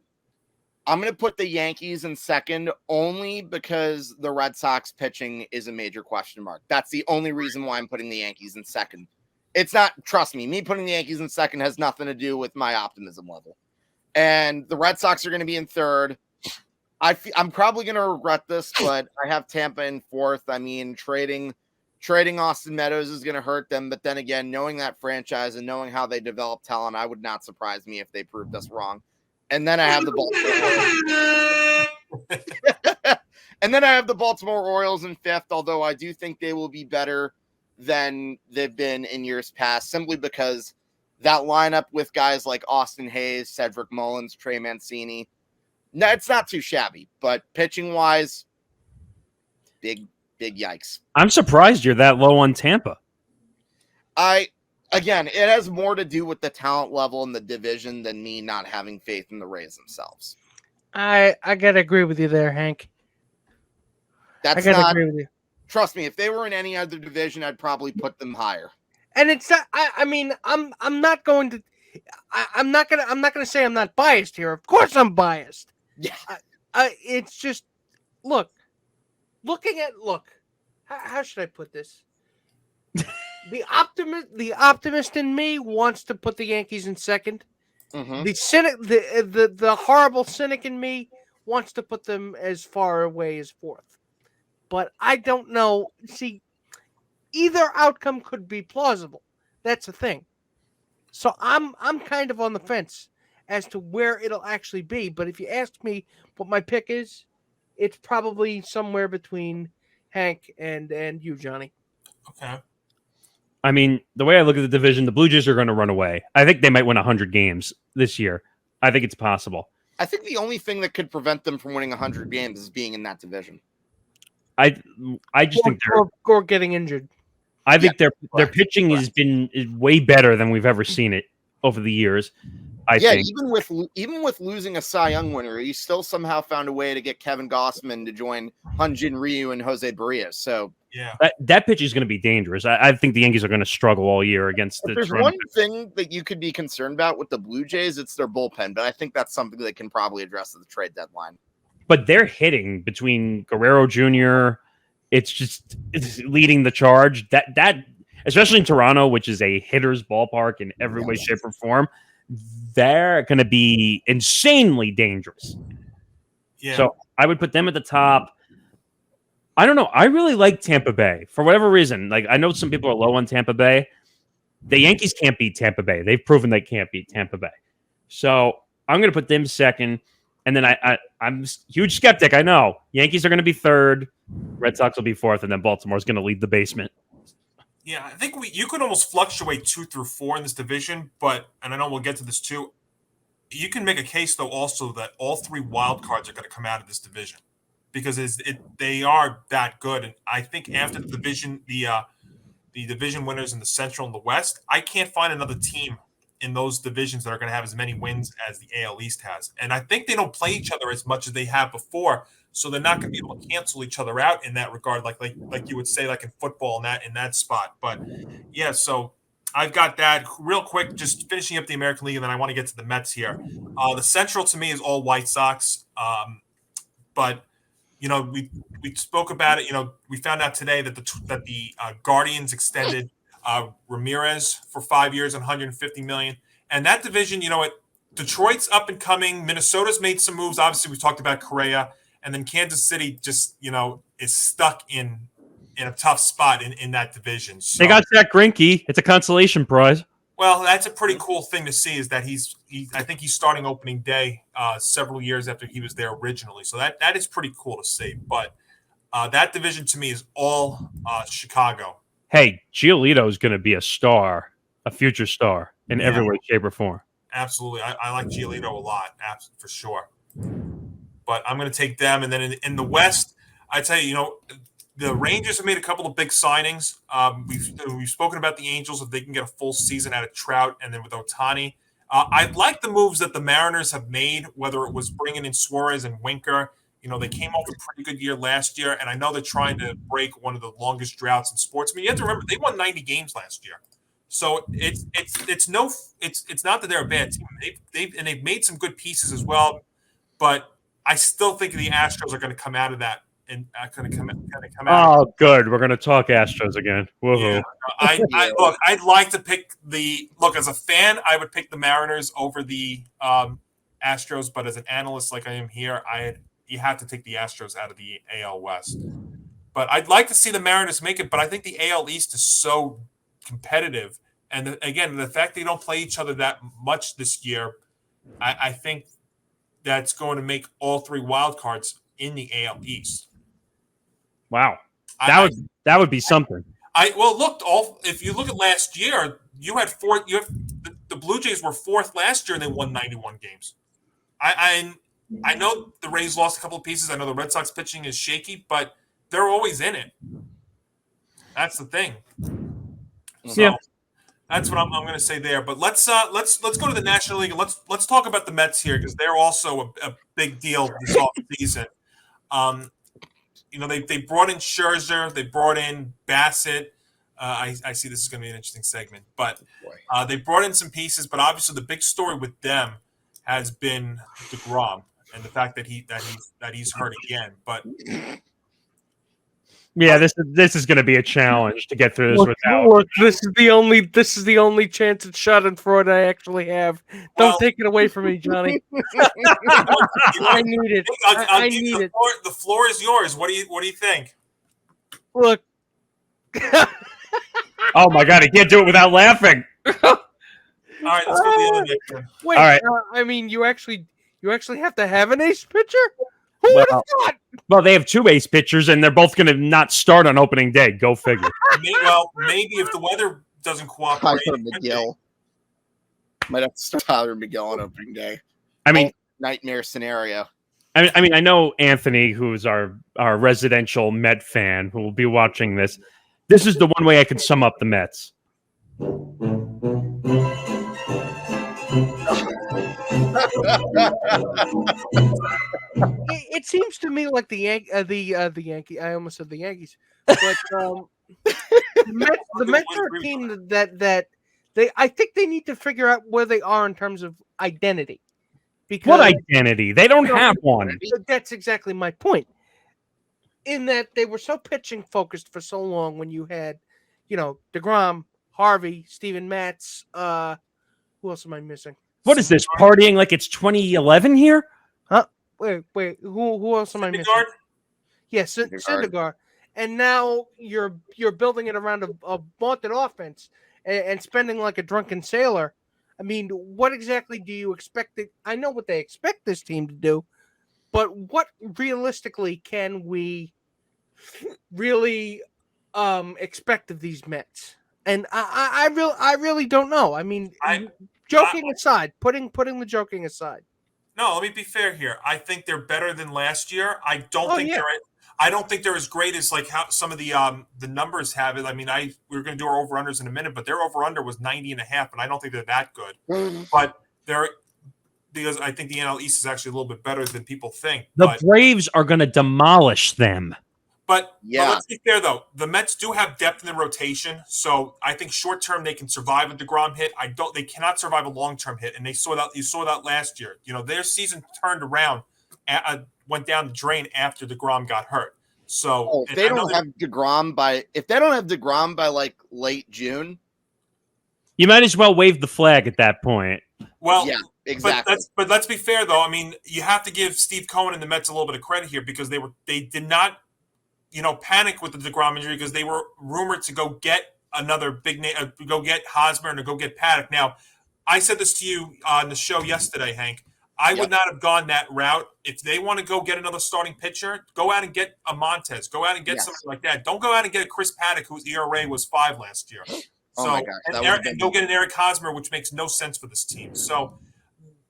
[SPEAKER 4] put the Yankees in second only because the Red Sox pitching is a major question mark. That's the only reason why I'm putting the Yankees in second. It's not, trust me putting the Yankees in second has nothing to do with my optimism level. And the Red Sox are going to be in third. I'm probably going to regret this, but I have Tampa in fourth. I mean, trading Austin Meadows is going to hurt them. But then again, knowing that franchise and knowing how they develop talent, I would not surprise me if they proved us wrong. And then I have the Baltimore Orioles in fifth, although I do think they will be better than they've been in years past, simply because that lineup with guys like Austin Hayes, Cedric Mullins, Trey Mancini, no, it's not too shabby, but pitching wise, big yikes.
[SPEAKER 1] I'm surprised you're that low on Tampa.
[SPEAKER 4] Again, it has more to do with the talent level in the division than me not having faith in the Rays themselves.
[SPEAKER 3] I gotta agree with you there, Hank. Agree with you.
[SPEAKER 4] Trust me, if they were in any other division, I'd probably put them higher.
[SPEAKER 3] And it's not. I'm not going to. I'm not gonna say I'm not biased here. Of course, I'm biased.
[SPEAKER 4] Yeah.
[SPEAKER 3] It's just look. How should I put this? The optimist in me wants to put the Yankees in second.
[SPEAKER 4] Mm-hmm.
[SPEAKER 3] The cynic, the horrible cynic in me wants to put them as far away as fourth. But I don't know. See, either outcome could be plausible. That's the thing. So I'm kind of on the fence as to where it'll actually be. But if you ask me what my pick is, it's probably somewhere between Hank and you, Johnny.
[SPEAKER 2] Okay.
[SPEAKER 1] I mean, the way I look at the division, the Blue Jays are going to run away. I think they might win 100 games this year. I think it's possible.
[SPEAKER 4] I think the only thing that could prevent them from winning 100 games is being in that division.
[SPEAKER 1] I just think they're
[SPEAKER 3] or getting injured.
[SPEAKER 1] I think their pitching is way better than we've ever seen it over the years. I think.
[SPEAKER 4] even with losing a Cy Young winner, you still somehow found a way to get Kevin Gossman to join Hyun-Jin Ryu and Jose Barrios. So
[SPEAKER 2] yeah,
[SPEAKER 1] that pitch is going to be dangerous. I think the Yankees are going to struggle all year against the.
[SPEAKER 4] There's one thing that you could be concerned about with the Blue Jays, it's their bullpen, but I think that's something they can probably address at the trade deadline.
[SPEAKER 1] But they're hitting between Guerrero Jr. It's leading the charge. That especially in Toronto, which is a hitter's ballpark in every way, shape, or form, they're going to be insanely dangerous.
[SPEAKER 2] Yeah.
[SPEAKER 1] So I would put them at the top. I don't know. I really like Tampa Bay for whatever reason. Like, I know some people are low on Tampa Bay. The Yankees can't beat Tampa Bay. They've proven they can't beat Tampa Bay. So I'm going to put them second. And then I'm a huge skeptic. I know. Yankees are going to be third. Red Sox will be fourth. And then Baltimore's going to lead the basement.
[SPEAKER 2] Yeah, I think you could almost fluctuate 2 through 4 in this division, and I know we'll get to this too. You can make a case though also that all 3 wild cards are going to come out of this division because they are that good. And I think after the division, the division winners in the Central and the West, I can't find another team in those divisions that are going to have as many wins as the AL East has. And I think they don't play each other as much as they have before. So they're not going to be able to cancel each other out in that regard, like you would say, like in football in that spot. But yeah, so I've got that real quick. Just finishing up the American League, and then I want to get to the Mets here. The Central to me is all White Sox, but we spoke about it. We found out today that the Guardians extended Ramirez for 5 years and $150 million, and that division, Detroit's up and coming. Minnesota's made some moves. Obviously, we talked about Correa. And then Kansas City just, is stuck in a tough spot in that division. So,
[SPEAKER 1] they got Zach Greinke. It's a consolation prize.
[SPEAKER 2] Well, that's a pretty cool thing to see is that I think he's starting opening day several years after he was there originally. So that is pretty cool to see. But that division to me is all Chicago.
[SPEAKER 1] Hey, Giolito is going to be a star, a future star in every way, shape, or form.
[SPEAKER 2] Absolutely. I like Giolito a lot, for sure. But I'm going to take them. And then in the West, I tell you, the Rangers have made a couple of big signings. We've spoken about the Angels, if they can get a full season out of Trout and then with Ohtani. I like the moves that the Mariners have made, whether it was bringing in Suarez and Winker. They came off a pretty good year last year, and I know they're trying to break one of the longest droughts in sports. I mean, you have to remember, they won 90 games last year. So it's not that they're a bad team. They've made some good pieces as well, but I still think the Astros are going to come out of that and going to come out.
[SPEAKER 1] Oh, good. We're going to talk Astros again. Woohoo!
[SPEAKER 2] Yeah. I'd like to pick as a fan, I would pick the Mariners over the Astros, but as an analyst like I am here, you have to take the Astros out of the AL West. But I'd like to see the Mariners make it, but I think the AL East is so competitive, and again, the fact they don't play each other that much this year, I think that's going to make all 3 wild cards in the AL East.
[SPEAKER 1] Wow, that would be something.
[SPEAKER 2] If you look at last year, the Blue Jays were 4th last year and they won 91 games. I know the Rays lost a couple of pieces. I know the Red Sox pitching is shaky, but they're always in it. That's the thing. So that's what I'm going to say there. But let's go to the National League. Let's talk about the Mets here because they're also a big deal this offseason. They brought in Scherzer, they brought in Bassett. I see this is going to be an interesting segment, but they brought in some pieces. But obviously, the big story with them has been DeGrom and the fact that he's hurt again. But
[SPEAKER 1] yeah, this is going to be a challenge to get through this without.
[SPEAKER 3] Look, this is the only chance at Schadenfreude I actually have. Don't take it away from me, Johnny. I need it. I need it.
[SPEAKER 2] The floor is yours. What do you think?
[SPEAKER 3] Look.
[SPEAKER 1] Oh my God! I can't do it without laughing.
[SPEAKER 2] All right, let's go to the other Nick.
[SPEAKER 3] Wait,
[SPEAKER 1] all right.
[SPEAKER 3] I mean, you actually have to have an ace pitcher? Who would have thought?
[SPEAKER 1] Well, they have 2 ace pitchers, and they're both going to not start on opening day. Go figure.
[SPEAKER 2] Maybe if the weather doesn't cooperate.
[SPEAKER 4] Tyler McGill. Might have to start Tyler McGill on opening day.
[SPEAKER 1] I mean,
[SPEAKER 4] Nightmare scenario.
[SPEAKER 1] I know Anthony, who's our residential Met fan, who will be watching this. This is the one way I can sum up the Mets.
[SPEAKER 3] It seems to me like the Yankee. I almost said the Yankees, but the Mets are a team that I think they need to figure out where they are in terms of identity. Because
[SPEAKER 1] What identity? They don't have one.
[SPEAKER 3] That's exactly my point. In that they were so pitching focused for so long when you had, DeGrom, Harvey, Steven Matz. Who else am I missing?
[SPEAKER 1] What is this, partying like it's 2011 here?
[SPEAKER 3] Huh? Wait. Who else am I missing? Yes, Syndergaard. And now you're building it around a vaunted offense and spending like a drunken sailor. I mean, what exactly do you expect? I know what they expect this team to do, but what realistically can we really expect of these Mets? And I really don't know. I mean, joking aside, putting the joking aside.
[SPEAKER 2] No, let me be fair here. I think they're better than last year. I don't think they're as great as like how some of the numbers have it. I mean, we're going to do our over-unders in a minute, but their over-under was 90.5, and I don't think they're that good. But because I think the NL East is actually a little bit better than people think.
[SPEAKER 1] The Braves are going to demolish them.
[SPEAKER 2] But let's be fair, though. The Mets do have depth in the rotation, so I think short-term they can survive a DeGrom hit. They cannot survive a long-term hit, and you saw that last year. Their season turned around, went down the drain after DeGrom got hurt. So
[SPEAKER 4] if they don't have DeGrom by like late June,
[SPEAKER 1] you might as well wave the flag at that point.
[SPEAKER 2] Well,
[SPEAKER 4] yeah, exactly.
[SPEAKER 2] But let's be fair, though. I mean, you have to give Steve Cohen and the Mets a little bit of credit here because they did not panic with the DeGrom injury because they were rumored to go get another big name, go get Hosmer and go get Paddock. Now, I said this to you on the show yesterday, Hank. I would not have gone that route. If they want to go get another starting pitcher, go out and get a Montez. Go out and get something like that. Don't go out and get a Chris Paddock, whose ERA was 5 last year.
[SPEAKER 4] Oh my gosh,
[SPEAKER 2] and go get an Eric Hosmer, which makes no sense for this team. So,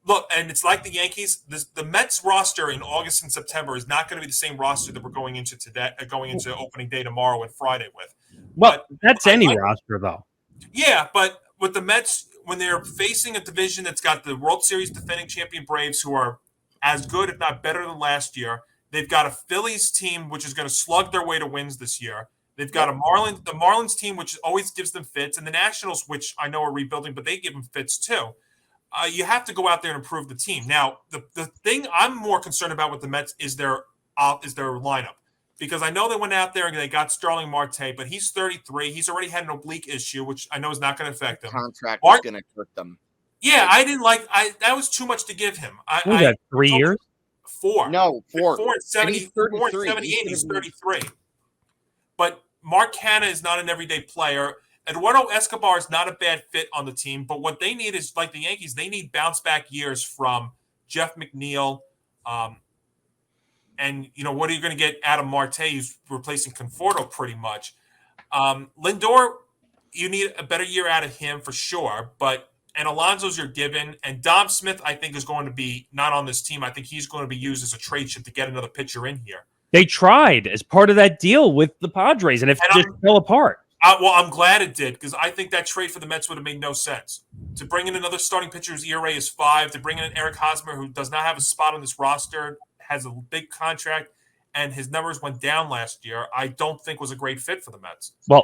[SPEAKER 2] look, and it's like the Yankees. The Mets roster in August and September is not going to be the same roster that we're going into today, going into opening day tomorrow and Friday with.
[SPEAKER 1] Well, that's any roster, though.
[SPEAKER 2] Yeah, but with the Mets, when they're facing a division that's got the World Series defending champion Braves, who are as good, if not better than last year, they've got a Phillies team which is going to slug their way to wins this year. They've got the Marlins team, which always gives them fits, and the Nationals, which I know are rebuilding, but they give them fits too. You have to go out there and improve the team. Now, the thing I'm more concerned about with the Mets is their lineup. Because I know they went out there and they got Starling Marte, but he's 33. He's already had an oblique issue, which I know is not going to affect him.
[SPEAKER 4] Contract is going to hurt them.
[SPEAKER 2] Yeah, I didn't like that was too much to give him.
[SPEAKER 1] What was that, 3 years?
[SPEAKER 2] 4.
[SPEAKER 4] No, 4.
[SPEAKER 2] 4 and 70, 4 and 78. He's 33. But Mark Hanna is not an everyday player. Eduardo Escobar is not a bad fit on the team, but what they need is, like the Yankees, they need bounce-back years from Jeff McNeil. And, what are you going to get? Adam Marte, who's replacing Conforto pretty much. Lindor, you need a better year out of him for sure. And Alonso's your given. And Dom Smith, I think, is going to be not on this team. I think he's going to be used as a trade chip to get another pitcher in here.
[SPEAKER 1] They tried as part of that deal with the Padres, and it just fell apart.
[SPEAKER 2] Well, I'm glad it did because I think that trade for the Mets would have made no sense. To bring in another starting pitcher whose ERA is 5, to bring in Eric Hosmer, who does not have a spot on this roster, has a big contract, and his numbers went down last year, I don't think was a great fit for the Mets.
[SPEAKER 1] Well,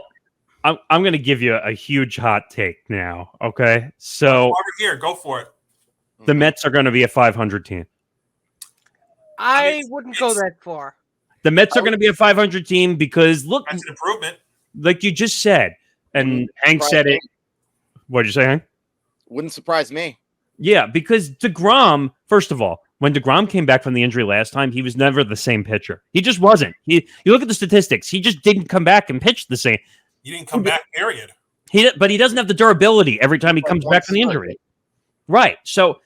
[SPEAKER 1] I'm going to give you a huge hot take now, okay? So
[SPEAKER 2] over here, go for it.
[SPEAKER 1] The Mets are going to be a 500 team.
[SPEAKER 3] I wouldn't go that far.
[SPEAKER 1] The Mets are going to be a 500 team because, look,
[SPEAKER 2] that's an improvement.
[SPEAKER 1] Like you just said, and Hank said it. What did you say, Hank?
[SPEAKER 4] Wouldn't surprise me.
[SPEAKER 1] Yeah, because DeGrom, first of all, when DeGrom came back from the injury last time, he was never the same pitcher. He just wasn't. You look at the statistics. He just didn't come back and pitch the same.
[SPEAKER 2] He didn't come back, period.
[SPEAKER 1] But he doesn't have the durability every time he comes back from the injury. Right. So,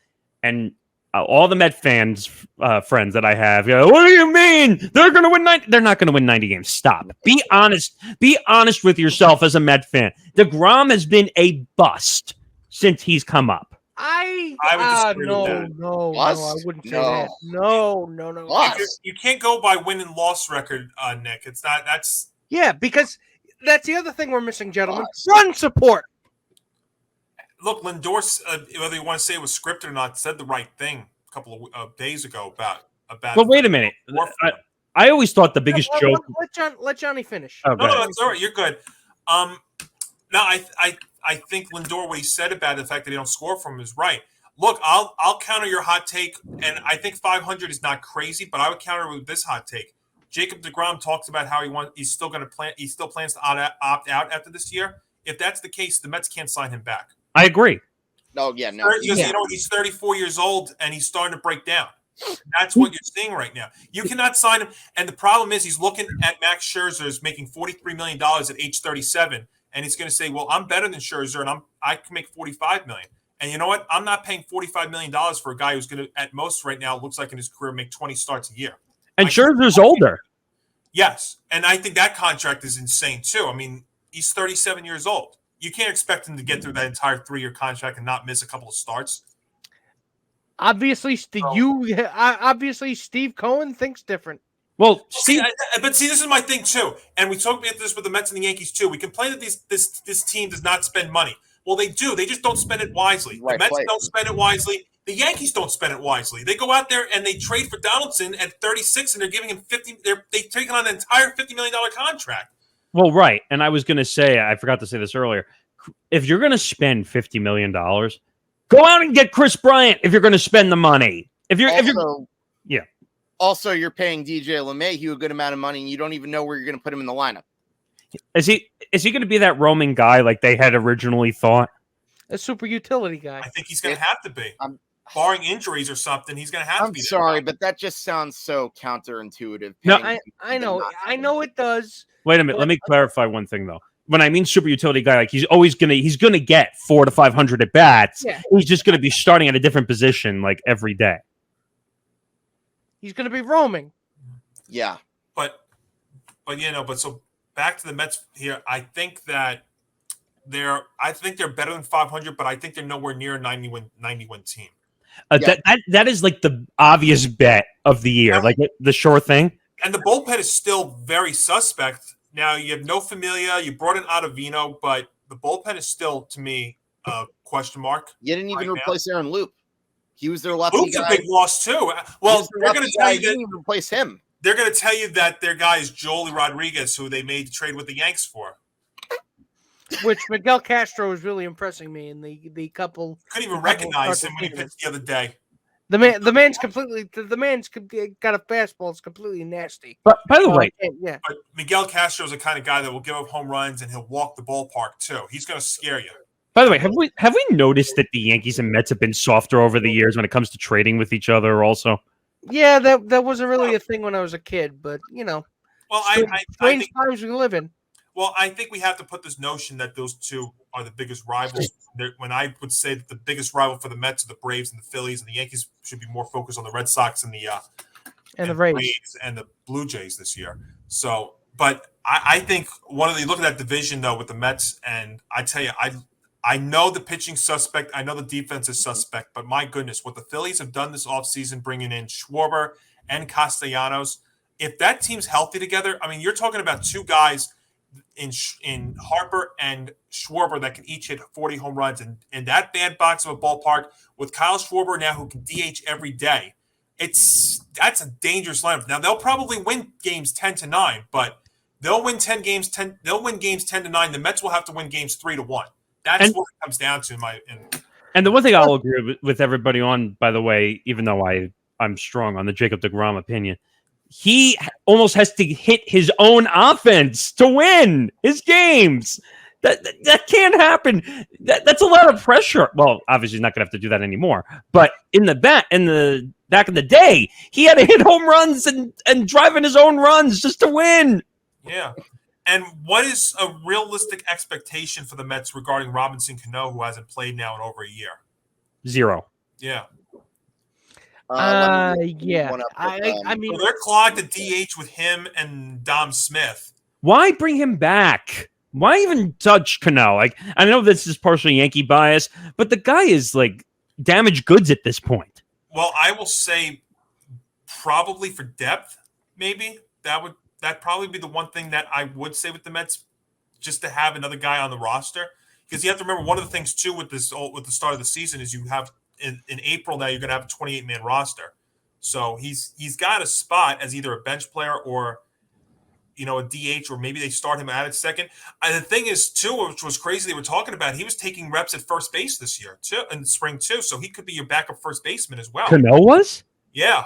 [SPEAKER 1] and all the Met fans, friends that I have, go, what do you mean? They're going to win 90? They're not going to win 90 games. Stop. Be honest. Be honest with yourself as a Met fan. DeGrom has been a bust since he's come up.
[SPEAKER 2] I would disagree with that.
[SPEAKER 3] No, I wouldn't say that. No.
[SPEAKER 2] You can't go by win and loss record, Nick. It's not. That's
[SPEAKER 3] because that's the other thing we're missing, gentlemen. Run support.
[SPEAKER 2] Look, Lindor, whether you want to say it was scripted or not, said the right thing a couple of days ago about.
[SPEAKER 1] But wait a minute. I always thought the biggest joke.
[SPEAKER 3] Let Johnny finish.
[SPEAKER 1] Oh,
[SPEAKER 2] no, that's all right. You're good. No, I think Lindor, what he said about the fact that they don't score from him is right. Look, I'll counter your hot take, and I think 500 is not crazy, but I would counter with this hot take. Jacob deGrom talks about how he still plans to opt out after this year. If that's the case, the Mets can't sign him back.
[SPEAKER 1] I agree.
[SPEAKER 4] No. You
[SPEAKER 2] know, he's 34 years old and he's starting to break down. That's what you're seeing right now. You cannot sign him, and the problem is he's looking at Max Scherzer as making $43 million at age 37. And he's going to say, well, I'm better than Scherzer, and I can make $45 million. And you know what? I'm not paying $45 million for a guy who's going to, at most right now, looks like in his career, make 20 starts a year.
[SPEAKER 1] And Scherzer's older.
[SPEAKER 2] Yes. And I think that contract is insane, too. I mean, he's 37 years old. You can't expect him to get through that entire 3-year contract and not miss a couple of starts.
[SPEAKER 3] Obviously, Steve Cohen thinks different.
[SPEAKER 1] Well,
[SPEAKER 2] see, this is my thing too, and we talked about this with the Mets and the Yankees too. We complain that this team does not spend money. Well, they do. They just don't spend it wisely. The Mets don't spend it wisely. The Yankees don't spend it wisely. They go out there and they trade for Donaldson at 36, and they're giving him 50. They taking on an entire $50 million contract.
[SPEAKER 1] Well, right, and I was going to say, I forgot to say this earlier. If you're going to spend $50 million, go out and get Chris Bryant. If you're going to spend the money,
[SPEAKER 4] Also, you're paying DJ LeMahieu a good amount of money, and you don't even know where you're going to put him in the lineup.
[SPEAKER 1] Is he going to be that roaming guy like they had originally thought?
[SPEAKER 3] A super utility guy.
[SPEAKER 2] I think he's going to have to be. Barring injuries or something, he's going to have to be.
[SPEAKER 4] I'm sorry, but that just sounds so counterintuitive.
[SPEAKER 1] No,
[SPEAKER 3] I know it does.
[SPEAKER 1] Wait a minute. Let me clarify one thing, though. When I mean super utility guy, like he's going to get 400 to 500 at bats.
[SPEAKER 3] Yeah.
[SPEAKER 1] He's just going to be starting at a different position like every day.
[SPEAKER 3] He's going to be roaming.
[SPEAKER 4] Yeah.
[SPEAKER 2] But so back to the Mets here. I think that they're better than 500, but I think they're nowhere near a 91 team.
[SPEAKER 1] That is like the obvious bet of the year, like the sure thing.
[SPEAKER 2] And the bullpen is still very suspect. Now you have no Familia. You brought in Ottavino, but the bullpen is still, to me, a question mark.
[SPEAKER 4] You didn't even replace Aaron Loop. He was their lefty
[SPEAKER 2] Loop's
[SPEAKER 4] guy.
[SPEAKER 2] a big loss too. Well, they're going to tell you that
[SPEAKER 4] didn't even replace him.
[SPEAKER 2] They're going to tell you that their guy is Joely Rodriguez, who they made the trade with the Yanks for.
[SPEAKER 3] Which Miguel Castro was really impressing me in the couple.
[SPEAKER 2] Couldn't even recognize him when he pitched the other day.
[SPEAKER 3] The man's got a fastball. It's completely nasty.
[SPEAKER 1] But by the way,
[SPEAKER 2] but Miguel Castro is the kind of guy that will give up home runs and he'll walk the ballpark too. He's going to scare you.
[SPEAKER 1] By the way, have we noticed that the Yankees and Mets have been softer over the years when it comes to trading with each other? Also,
[SPEAKER 3] yeah, that wasn't really a thing when I was a kid, but well, strange times we live in.
[SPEAKER 2] Well, I think we have to put this notion that those two are the biggest rivals. When I would say that the biggest rival for the Mets are the Braves and the Phillies, and the Yankees should be more focused on the Red Sox and the Rays and the Blue Jays this year. So, but I think look at that division though with the Mets, and I tell you, I know the pitching suspect, I know the defense is suspect, but my goodness, what the Phillies have done this offseason, bringing in Schwarber and Castellanos, if that team's healthy together, I mean, you're talking about two guys in Harper and Schwarber that can each hit 40 home runs, and that bandbox of a ballpark with Kyle Schwarber now who can DH every day. That's a dangerous lineup. Now they'll probably win games 10-9, but they'll win 10 games 10. They'll win games 10-9. The Mets will have to win games 3-1. That's what it comes down to.
[SPEAKER 1] And the one thing I'll agree with everybody on, by the way, even though I'm strong on the Jacob deGrom opinion, he almost has to hit his own offense to win his games. That can't happen. That's a lot of pressure. Well, obviously he's not going to have to do that anymore. But in the back in the day, he had to hit home runs and drive in his own runs just to win.
[SPEAKER 2] Yeah. And what is a realistic expectation for the Mets regarding Robinson Cano, who hasn't played now in over a year?
[SPEAKER 1] 0.
[SPEAKER 2] Yeah.
[SPEAKER 3] Yeah.
[SPEAKER 4] one up
[SPEAKER 3] I mean,
[SPEAKER 2] So they're clogged at DH with him and Dom Smith.
[SPEAKER 1] Why bring him back? Why even touch Cano? Like, I know this is partially Yankee bias, but the guy is like damaged goods at this point.
[SPEAKER 2] Well, I will say probably for depth, maybe that'd probably be the one thing that I would say with the Mets, just to have another guy on the roster. Because you have to remember one of the things too with the start of the season is you have in April now you're going to have a 28-man roster. So he's got a spot as either a bench player or a DH, or maybe they start him out at second. And the thing is too, which was crazy, they were talking about, he was taking reps at first base this year too, in the spring too. So he could be your backup first baseman as well.
[SPEAKER 1] Cano was?
[SPEAKER 2] Yeah.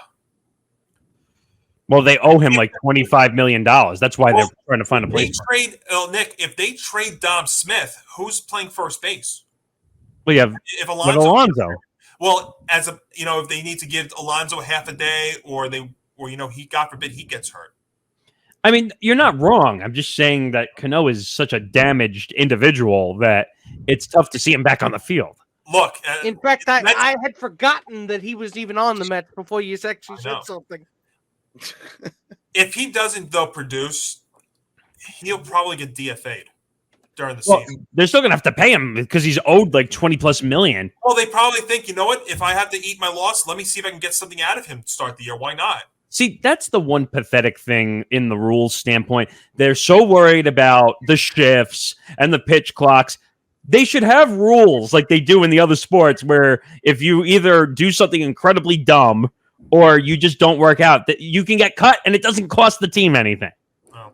[SPEAKER 1] Well, they owe him like $25 million. That's why they're trying to find a place.
[SPEAKER 2] Nick, if they trade Dom Smith, who's playing first base?
[SPEAKER 1] Well, you have
[SPEAKER 2] If Alonso.
[SPEAKER 1] Well,
[SPEAKER 2] if they need to give Alonso half a day, or he, God forbid, he gets hurt.
[SPEAKER 1] I mean, you're not wrong. I'm just saying that Cano is such a damaged individual that it's tough to see him back on the field.
[SPEAKER 2] Look,
[SPEAKER 3] in fact, I had forgotten that he was even on the Mets before you actually said something.
[SPEAKER 2] If he doesn't, though, produce, he'll probably get DFA'd during the season.
[SPEAKER 1] They're still going to have to pay him because he's owed like $20+ million.
[SPEAKER 2] Well, they probably think, you know what? If I have to eat my loss, let me see if I can get something out of him to start the year. Why not?
[SPEAKER 1] See, that's the one pathetic thing in the rules standpoint. They're so worried about the shifts and the pitch clocks. They should have rules like they do in the other sports where if you either do something incredibly dumb or you just don't work out, that you can get cut and it doesn't cost the team anything.
[SPEAKER 2] Well,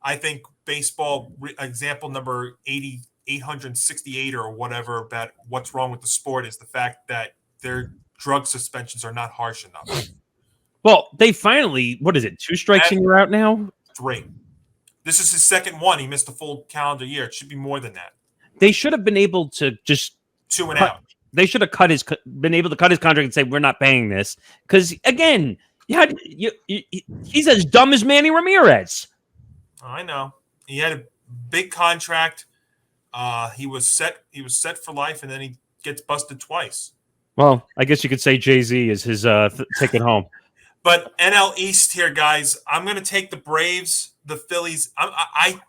[SPEAKER 2] I think baseball example number 868 or whatever about what's wrong with the sport is the fact that their drug suspensions are not harsh enough.
[SPEAKER 1] Well, they finally, 2 strikes and you're out now?
[SPEAKER 2] 3. This is his second one. He missed a full calendar year. It should be more than that.
[SPEAKER 1] They should have been able to just
[SPEAKER 2] 2 and out.
[SPEAKER 1] They should have been able to cut his contract and say, we're not paying this. Because, again, he's as dumb as Manny Ramirez.
[SPEAKER 2] I know. He had a big contract. He was set for life, and then he gets busted twice.
[SPEAKER 1] Well, I guess you could say Jay-Z is his ticket home.
[SPEAKER 2] But NL East here, guys, I'm going to take the Braves, the Phillies. I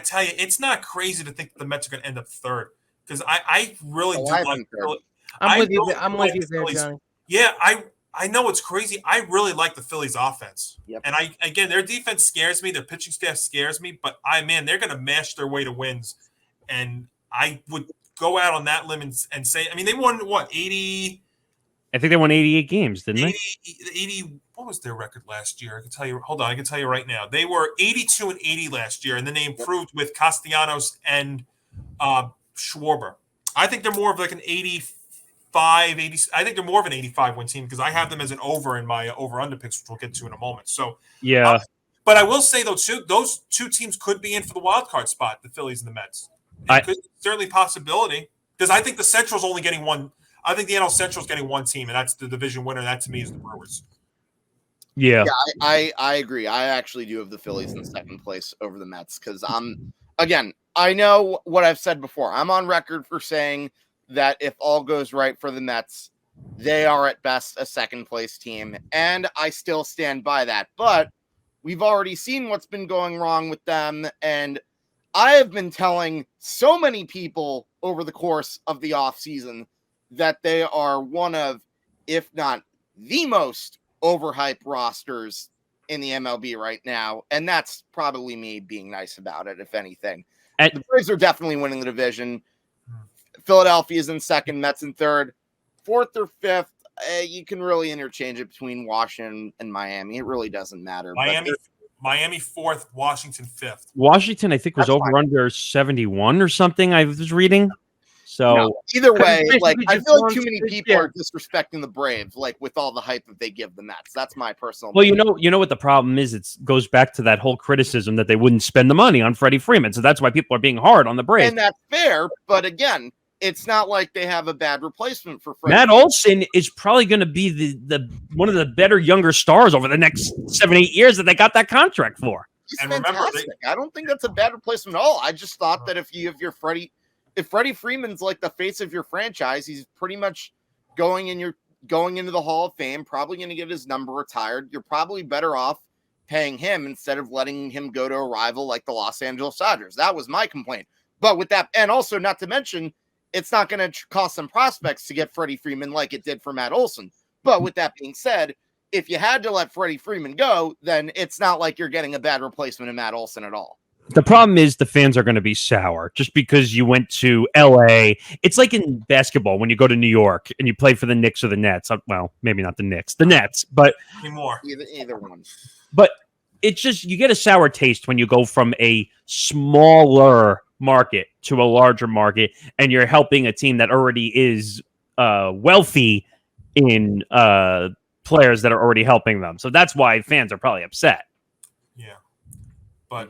[SPEAKER 2] tell you, it's not crazy to think the Mets are going to end up third because I really do like Philly.
[SPEAKER 3] I'm with you there, Johnny.
[SPEAKER 2] Yeah, I know it's crazy. I really like the Phillies offense. Yep. And their defense scares me. Their pitching staff scares me. But they're going to mash their way to wins. And I would go out on that limb and say, they won what, 80?
[SPEAKER 1] I think they won 88 games, didn't they?
[SPEAKER 2] 80. What was their record last year? I can tell you. Hold on, I can tell you right now. They were 82 and 80 last year, and then they improved with Castellanos and Schwarber. I think they're more of like an 85, 80. I think they're more of an 85 win team because I have them as an over in my over/under picks, which we'll get to in a moment. So
[SPEAKER 1] yeah.
[SPEAKER 2] But I will say though, those two teams could be in for the wild card spot, the Phillies and the Mets. Certainly a possibility because I think the Central's only getting one. I think the NL Central is getting one team, and that's the division winner. That to me is the Brewers.
[SPEAKER 1] Yeah,
[SPEAKER 4] I agree. I actually do have the Phillies in second place over the Mets because I know what I've said before. I'm on record for saying that if all goes right for the Mets, they are at best a second place team, and I still stand by that. But we've already seen what's been going wrong with them, and I have been telling so many people over the course of the offseason that they are one of, if not the most overhyped rosters in the MLB right now. And that's probably me being nice about it, if anything. The Braves are definitely winning the division. Philadelphia's in second, Mets in third. Fourth or fifth, you can really interchange it between Washington and Miami. It really doesn't matter.
[SPEAKER 2] Miami fourth, Washington fifth.
[SPEAKER 1] Washington, I think, was over under 71 or something. I was reading. So
[SPEAKER 4] either way, I feel like too many people are disrespecting the Braves, with all the hype that they give the Mets. That's my personal.
[SPEAKER 1] Well, you know what the problem is? It goes back to that whole criticism that they wouldn't spend the money on Freddie Freeman. So that's why people are being hard on the Braves.
[SPEAKER 4] And that's fair, but again, it's not like they have a bad replacement for Freddie.
[SPEAKER 1] Matt Olson is probably going to be the one of the better younger stars over the next 7-8 years that they got that contract for.
[SPEAKER 4] He's fantastic. I don't think that's a bad replacement at all. I just thought that if Freddie Freeman's like the face of your franchise, he's pretty much going in your going into the Hall of Fame, probably going to get his number retired. You're probably better off paying him instead of letting him go to a rival like the Los Angeles Dodgers. That was my complaint. But with that, and also not to mention, it's not going to cost some prospects to get Freddie Freeman like it did for Matt Olson. But with that being said, if you had to let Freddie Freeman go, then it's not like you're getting a bad replacement in Matt Olson at all.
[SPEAKER 1] The problem is the fans are going to be sour just because you went to LA. It's like in basketball when you go to New York and you play for the Knicks or the Nets. Well, maybe not the Knicks, the Nets, but
[SPEAKER 2] anymore.
[SPEAKER 4] Either one.
[SPEAKER 1] But it's just you get a sour taste when you go from a smaller market to a larger market, and you're helping a team that already is wealthy in players that are already helping them. So that's why fans are probably upset.
[SPEAKER 2] Yeah, but.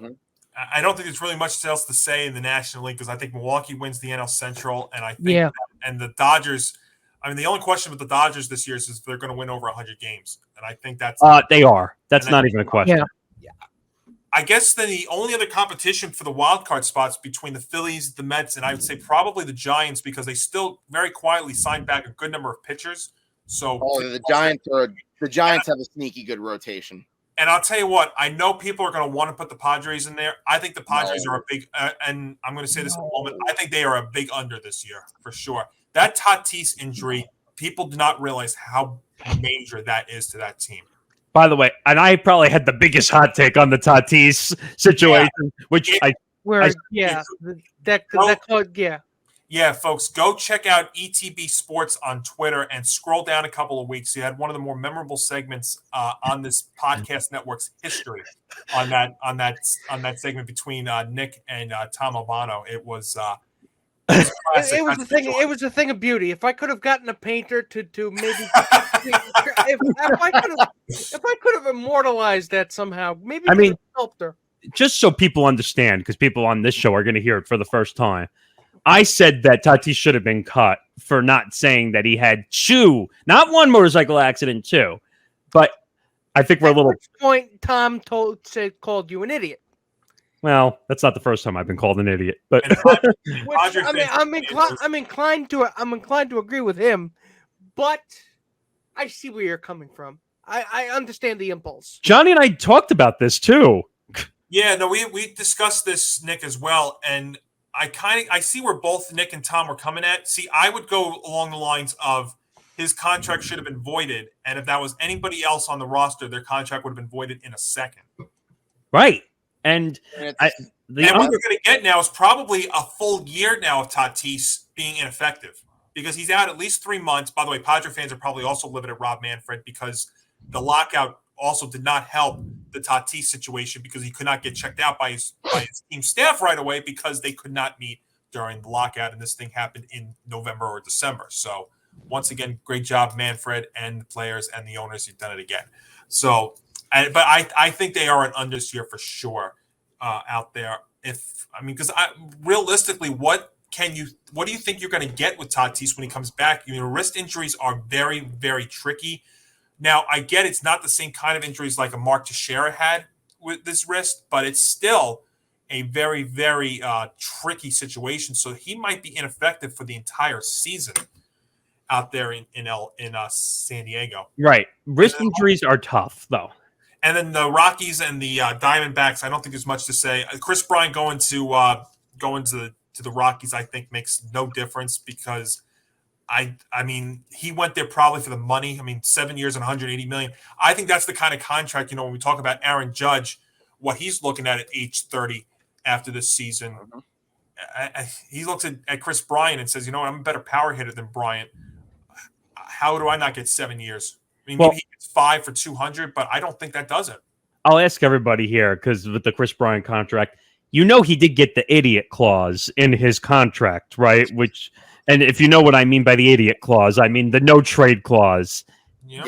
[SPEAKER 2] I don't think there's really much else to say in the National League because I think Milwaukee wins the NL Central, and I think and the Dodgers. I mean, the only question with the Dodgers this year is if they're going to win over 100 games, and I think that's
[SPEAKER 1] they are. That's not even a question.
[SPEAKER 2] Yeah. I guess then the only other competition for the wild card spots between the Phillies, the Mets, and I would say probably the Giants because they still very quietly signed back a good number of pitchers. So
[SPEAKER 4] the Giants have a sneaky good rotation.
[SPEAKER 2] And I'll tell you what, I know people are going to want to put the Padres in there. I think the Padres are a big, and I'm going to say this in a moment, I think they are a big under this year for sure. That Tatis injury, people do not realize how major that is to that team.
[SPEAKER 1] By the way, and I probably had the biggest hot take on the Tatis situation,
[SPEAKER 2] Yeah, folks, go check out ETB Sports on Twitter and scroll down a couple of weeks. You had one of the more memorable segments on this podcast network's history on that segment between Nick and Tom Albano. It was
[SPEAKER 3] it was a thing of beauty. If I could have gotten a painter to maybe if I could have immortalized that somehow, maybe a sculptor.
[SPEAKER 1] Just so people understand, because people on this show are going to hear it for the first time. I said that Tatis should have been cut for not saying that he had not one motorcycle accident, two. But I think we're a little.
[SPEAKER 3] At which point, Tom called you an idiot.
[SPEAKER 1] Well, that's not the first time I've been called an idiot. But
[SPEAKER 3] I'm inclined to agree with him. But I see where you're coming from. I understand the impulse.
[SPEAKER 1] Johnny and I talked about this too.
[SPEAKER 2] Yeah, no, we discussed this, Nick, as well, and I see where both Nick and Tom were coming at. See, I would go along the lines of his contract should have been voided, and if that was anybody else on the roster, their contract would have been voided in a second.
[SPEAKER 1] Right, and
[SPEAKER 2] what we're going to get now is probably a full year now of Tatis being ineffective because he's out at least 3 months. By the way, Padre fans are probably also livid at Rob Manfred because the lockout also did not help the Tatis situation because he could not get checked out by his team staff right away because they could not meet during the lockout, and this thing happened in November or December. So once again, great job, Manfred and the players and the owners. You've done it again. So, but I think they are an under this year for sure out there. Because realistically, what do you think you're going to get with Tatis when he comes back? Wrist injuries are very, very tricky. Now, I get it's not the same kind of injuries like a Mark Teixeira had with this wrist, but it's still a very, very tricky situation. So he might be ineffective for the entire season out there in San Diego.
[SPEAKER 1] Right. Wrist injuries are tough, though.
[SPEAKER 2] And then the Rockies and the Diamondbacks, I don't think there's much to say. Chris Bryant going to the Rockies, I think, makes no difference because I mean, he went there probably for the money. 7 years and $180 million. I think that's the kind of contract, when we talk about Aaron Judge, what he's looking at age 30 after this season. He looks at Chris Bryant and says, I'm a better power hitter than Bryant. How do I not get 7 years? Maybe he gets 5 for 200, but I don't think that does it.
[SPEAKER 1] I'll ask everybody here because with the Chris Bryant contract, he did get the idiot clause in his contract, right? And if you know what I mean by the idiot clause, I mean the no trade clause. Yep.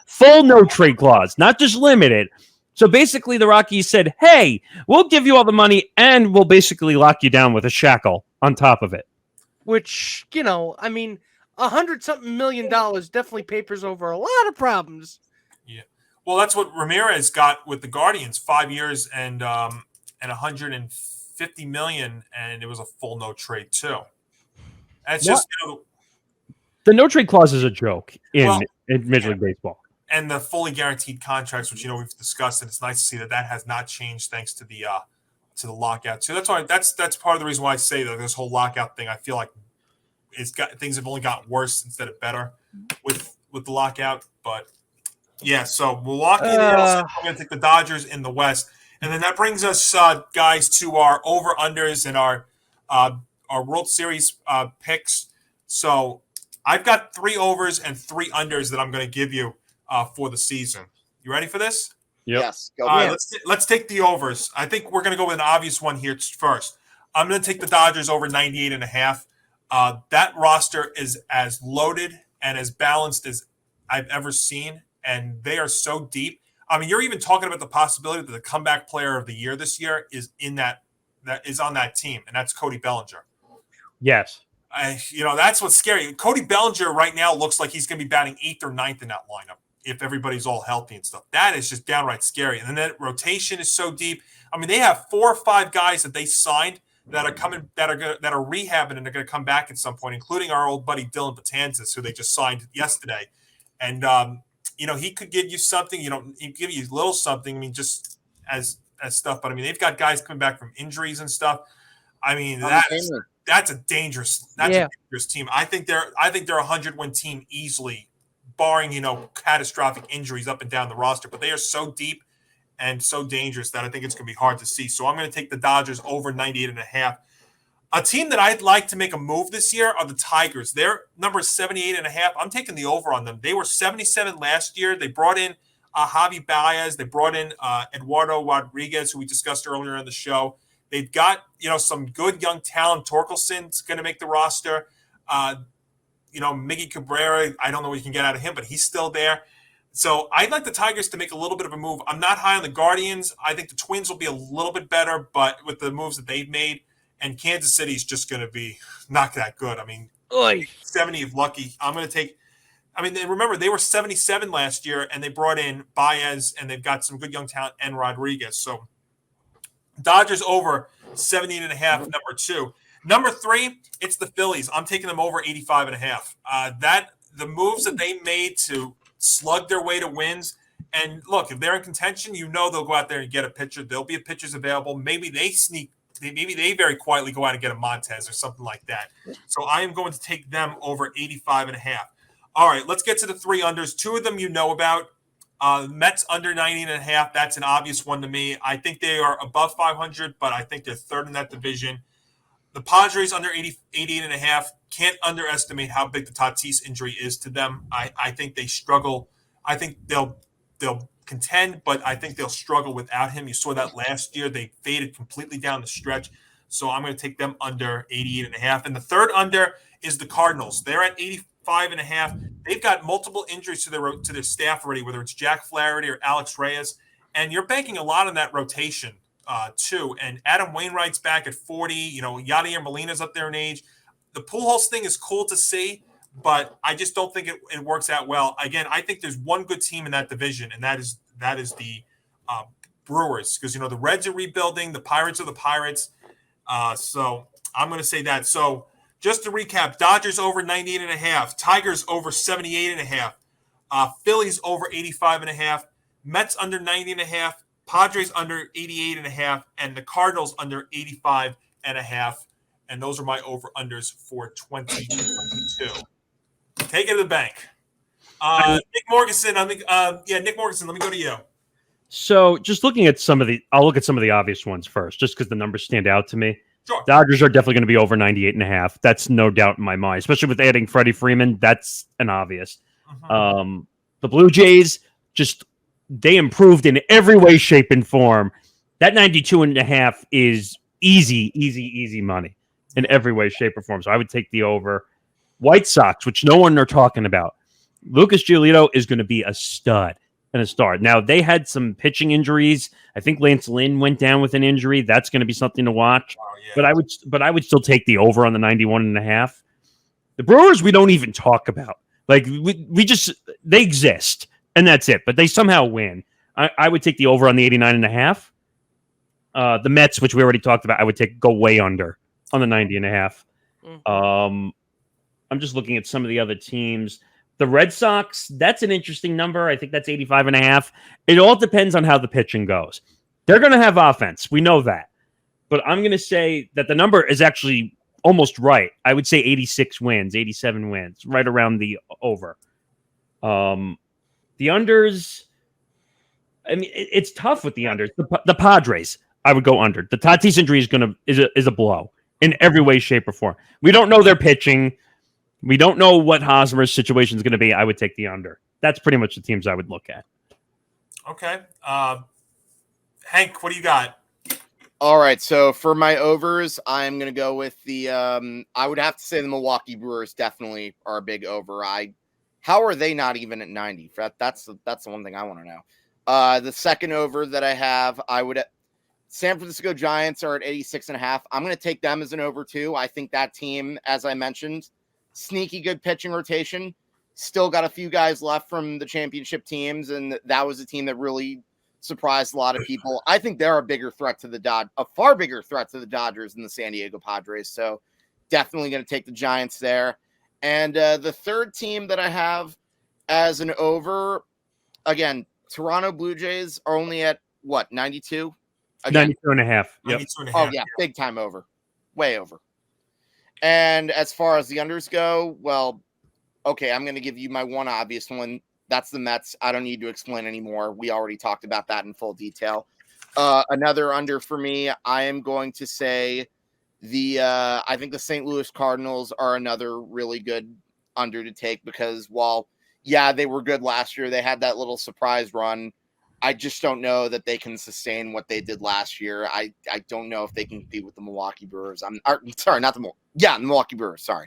[SPEAKER 1] Full no trade clause, not just limited. So basically the Rockies said, hey, we'll give you all the money and we'll basically lock you down with a shackle on top of it.
[SPEAKER 3] Which, $100-something million definitely papers over a lot of problems.
[SPEAKER 2] Yeah. Well, that's what Ramirez got with the Guardians, 5 years and $150 million, and it was a full no trade too. That's just
[SPEAKER 1] The no trade clause is a joke in
[SPEAKER 2] Well,
[SPEAKER 1] Major League Baseball.
[SPEAKER 2] And the fully guaranteed contracts, which we've discussed, and it's nice to see that has not changed thanks to the lockout too. That's why that's part of the reason why I say that this whole lockout thing. I feel like things have only gotten worse instead of better with the lockout. But yeah, so Milwaukee and the AL Central, I'm going to take the Dodgers in the West, and then that brings us guys to our over unders and our World Series picks. So I've got 3 overs and 3 unders that I'm going to give you for the season. You ready for this?
[SPEAKER 1] Yep.
[SPEAKER 4] Yes. Go
[SPEAKER 2] All right, let's take the overs. I think we're going to go with an obvious one here first. I'm going to take the Dodgers over 98.5. That roster is as loaded and as balanced as I've ever seen, and they are so deep. I mean, you're even talking about the possibility that the comeback player of the year this year is on that team, and that's Cody Bellinger.
[SPEAKER 1] Yes.
[SPEAKER 2] That's what's scary. Cody Bellinger right now looks like he's going to be batting 8th or 9th in that lineup if everybody's all healthy and stuff. That is just downright scary. And then that rotation is so deep. I mean, they have 4 or 5 guys that they signed that are coming, that are rehabbing and they're going to come back at some point, including our old buddy Dylan Betances, who they just signed yesterday. And he could give you something. He give you a little something. I mean, just as stuff. But I mean, they've got guys coming back from injuries and stuff. I mean, that's a dangerous team. I think they're a 100-win team easily, barring catastrophic injuries up and down the roster. But they are so deep and so dangerous that I think it's going to be hard to see. So I'm going to take the Dodgers over 98.5. A team that I'd like to make a move this year are the Tigers. Their number is 78.5. I'm taking the over on them. They were 77 last year. They brought in Javi Baez. They brought in Eduardo Rodriguez, who we discussed earlier in the show. They've got some good young talent. Torkelson's going to make the roster. Miggy Cabrera, I don't know what you can get out of him, but he's still there. So I'd like the Tigers to make a little bit of a move. I'm not high on the Guardians. I think the Twins will be a little bit better, but with the moves that they've made, and Kansas City's just going to be not that good. I mean, 70 if lucky. I'm going to take – remember, they were 77 last year, and they brought in Baez, and they've got some good young talent and Rodriguez. So Dodgers over 78.5, number 2. Number 3, it's the Phillies. I'm taking them over 85.5. The moves that they made to slug their way to wins. And look, if they're in contention, they'll go out there and get a pitcher. There'll be pitchers available. Maybe they very quietly go out and get a Montez or something like that. So I am going to take them over 85.5. All right, let's get to the 3 unders. 2 of them about. Mets under 90.5. That's an obvious one to me. I think they are above 500, but I think they're 3rd in that division. The Padres under 88.5. Can't underestimate how big the Tatis injury is to them. I think they struggle. I think they'll contend, but I think they'll struggle without him. You saw that last year. They faded completely down the stretch. So I'm going to take them under 88.5. And the 3rd under is the Cardinals. They're at 85.5. They've got multiple injuries to their staff already, whether it's Jack Flaherty or Alex Reyes. And you're banking a lot on that rotation too. And Adam Wainwright's back at 40. Yadier Molina's up there in age. The Pujols thing is cool to see, but I just don't think it works out well. Again, I think there's one good team in that division, and that is the Brewers, because the Reds are rebuilding, the Pirates are the Pirates. So I'm going to say that. So just to recap: Dodgers over 98.5, Tigers over 78.5, Phillies over 85.5, Mets under 90.5, Padres under 88.5, and the Cardinals under 85.5. And those are my over-unders for 2022. Take it to the bank. Nick Morgasen, Nick Morgasen, let me go to you.
[SPEAKER 1] So just looking at I'll look at some of the obvious ones first, just because the numbers stand out to me.
[SPEAKER 2] Sure.
[SPEAKER 1] Dodgers are definitely going to be over 98.5. That's no doubt in my mind, especially with adding Freddie Freeman. That's an obvious.
[SPEAKER 2] Mm-hmm.
[SPEAKER 1] The Blue Jays, they improved in every way, shape, and form. That 92.5 is easy money in every way, shape, or form. So I would take the over. White Sox, which no one are talking about. Lucas Giolito is going to be a stud and a star. Now, they had some pitching injuries. I think Lance Lynn went down with an injury. That's going to be something to watch.
[SPEAKER 2] Oh, yeah.
[SPEAKER 1] But I would still take the over on the 91.5. The Brewers, we don't even talk about. Like, they exist, and that's it. But they somehow win. I would take the over on the 89.5. The Mets, which we already talked about, I would go way under on the 90.5. I'm just looking at some of the other teams. The Red Sox, that's an interesting number. I think that's 85.5. It all depends on how the pitching goes. They're going to have offense. We know that. But I'm going to say that the number is actually almost right. I would say 86 wins, 87 wins, right around the over. The unders, I mean, it's tough with the unders. The Padres, I would go under. The Tatis injury is a blow in every way, shape, or form. We don't know their pitching. We don't know what Hosmer's situation is going to be. I would take the under. That's pretty much the teams I would look at.
[SPEAKER 2] Okay. Hank, what do you got?
[SPEAKER 4] All right, so for my overs, I'm going to go with the I would have to say the Milwaukee Brewers definitely are a big over. How are they not even at 90? That's the one thing I want to know. The second over that I have, San Francisco Giants are at 86.5. I'm going to take them as an over too. I think that team, as I mentioned, sneaky good pitching rotation. Still got a few guys left from the championship teams, and that was a team that really surprised a lot of people. I think they're a far bigger threat to the Dodgers than the San Diego Padres. So definitely going to take the Giants there. And the third team that I have as an over, again, Toronto Blue Jays are only at what, 92?
[SPEAKER 1] 92.5. Yep.
[SPEAKER 2] 92.5.
[SPEAKER 4] Oh yeah, big time over, way over. And as far as the unders go, well, okay, I'm going to give you my one obvious one. That's the Mets. I don't need to explain anymore. We already talked about that in full detail. Another under for me, I am going to say I think the St. Louis Cardinals are another really good under to take because while, yeah, they were good last year, they had that little surprise run. I just don't know that they can sustain what they did last year. I don't know if they can compete with the Milwaukee Brewers. The Milwaukee Brewers. Sorry.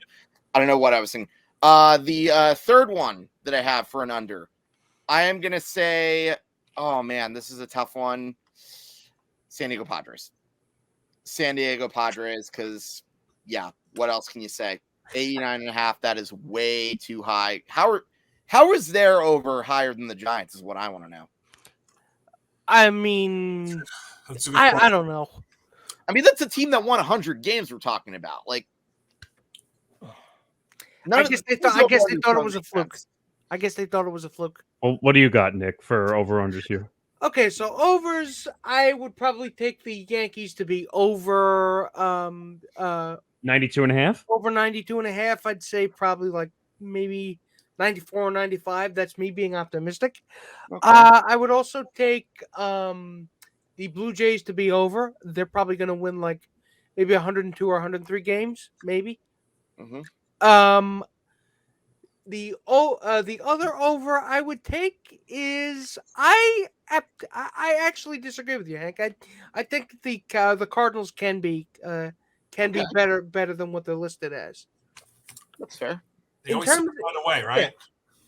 [SPEAKER 4] I don't know what I was saying. The third one that I have for an under, I am going to say, oh man, this is a tough one. San Diego Padres. Because, yeah, what else can you say? 89.5, that is way too high. How is their over higher than the Giants is what I want to know.
[SPEAKER 3] I mean, I don't know.
[SPEAKER 4] I mean, that's a team that won 100 games we're talking about. Like,
[SPEAKER 3] I guess they thought it was a fluke. I guess they thought it was a fluke.
[SPEAKER 1] Well, what do you got, Nick, for over-unders here?
[SPEAKER 3] Okay, so overs, I would probably take the Yankees to be over
[SPEAKER 1] 92.5?
[SPEAKER 3] over 92.5. I'd say probably like maybe 94 or 95. That's me being optimistic.
[SPEAKER 4] Okay.
[SPEAKER 3] I would also take the Blue Jays to be over. They're probably going to win like maybe 102 or 103 games, maybe.
[SPEAKER 4] Mm-hmm.
[SPEAKER 3] The other over I would take is I actually disagree with you, Hank. I think the Cardinals can be better than what they're listed as.
[SPEAKER 4] That's fair.
[SPEAKER 2] They always run away, right?
[SPEAKER 3] Yeah.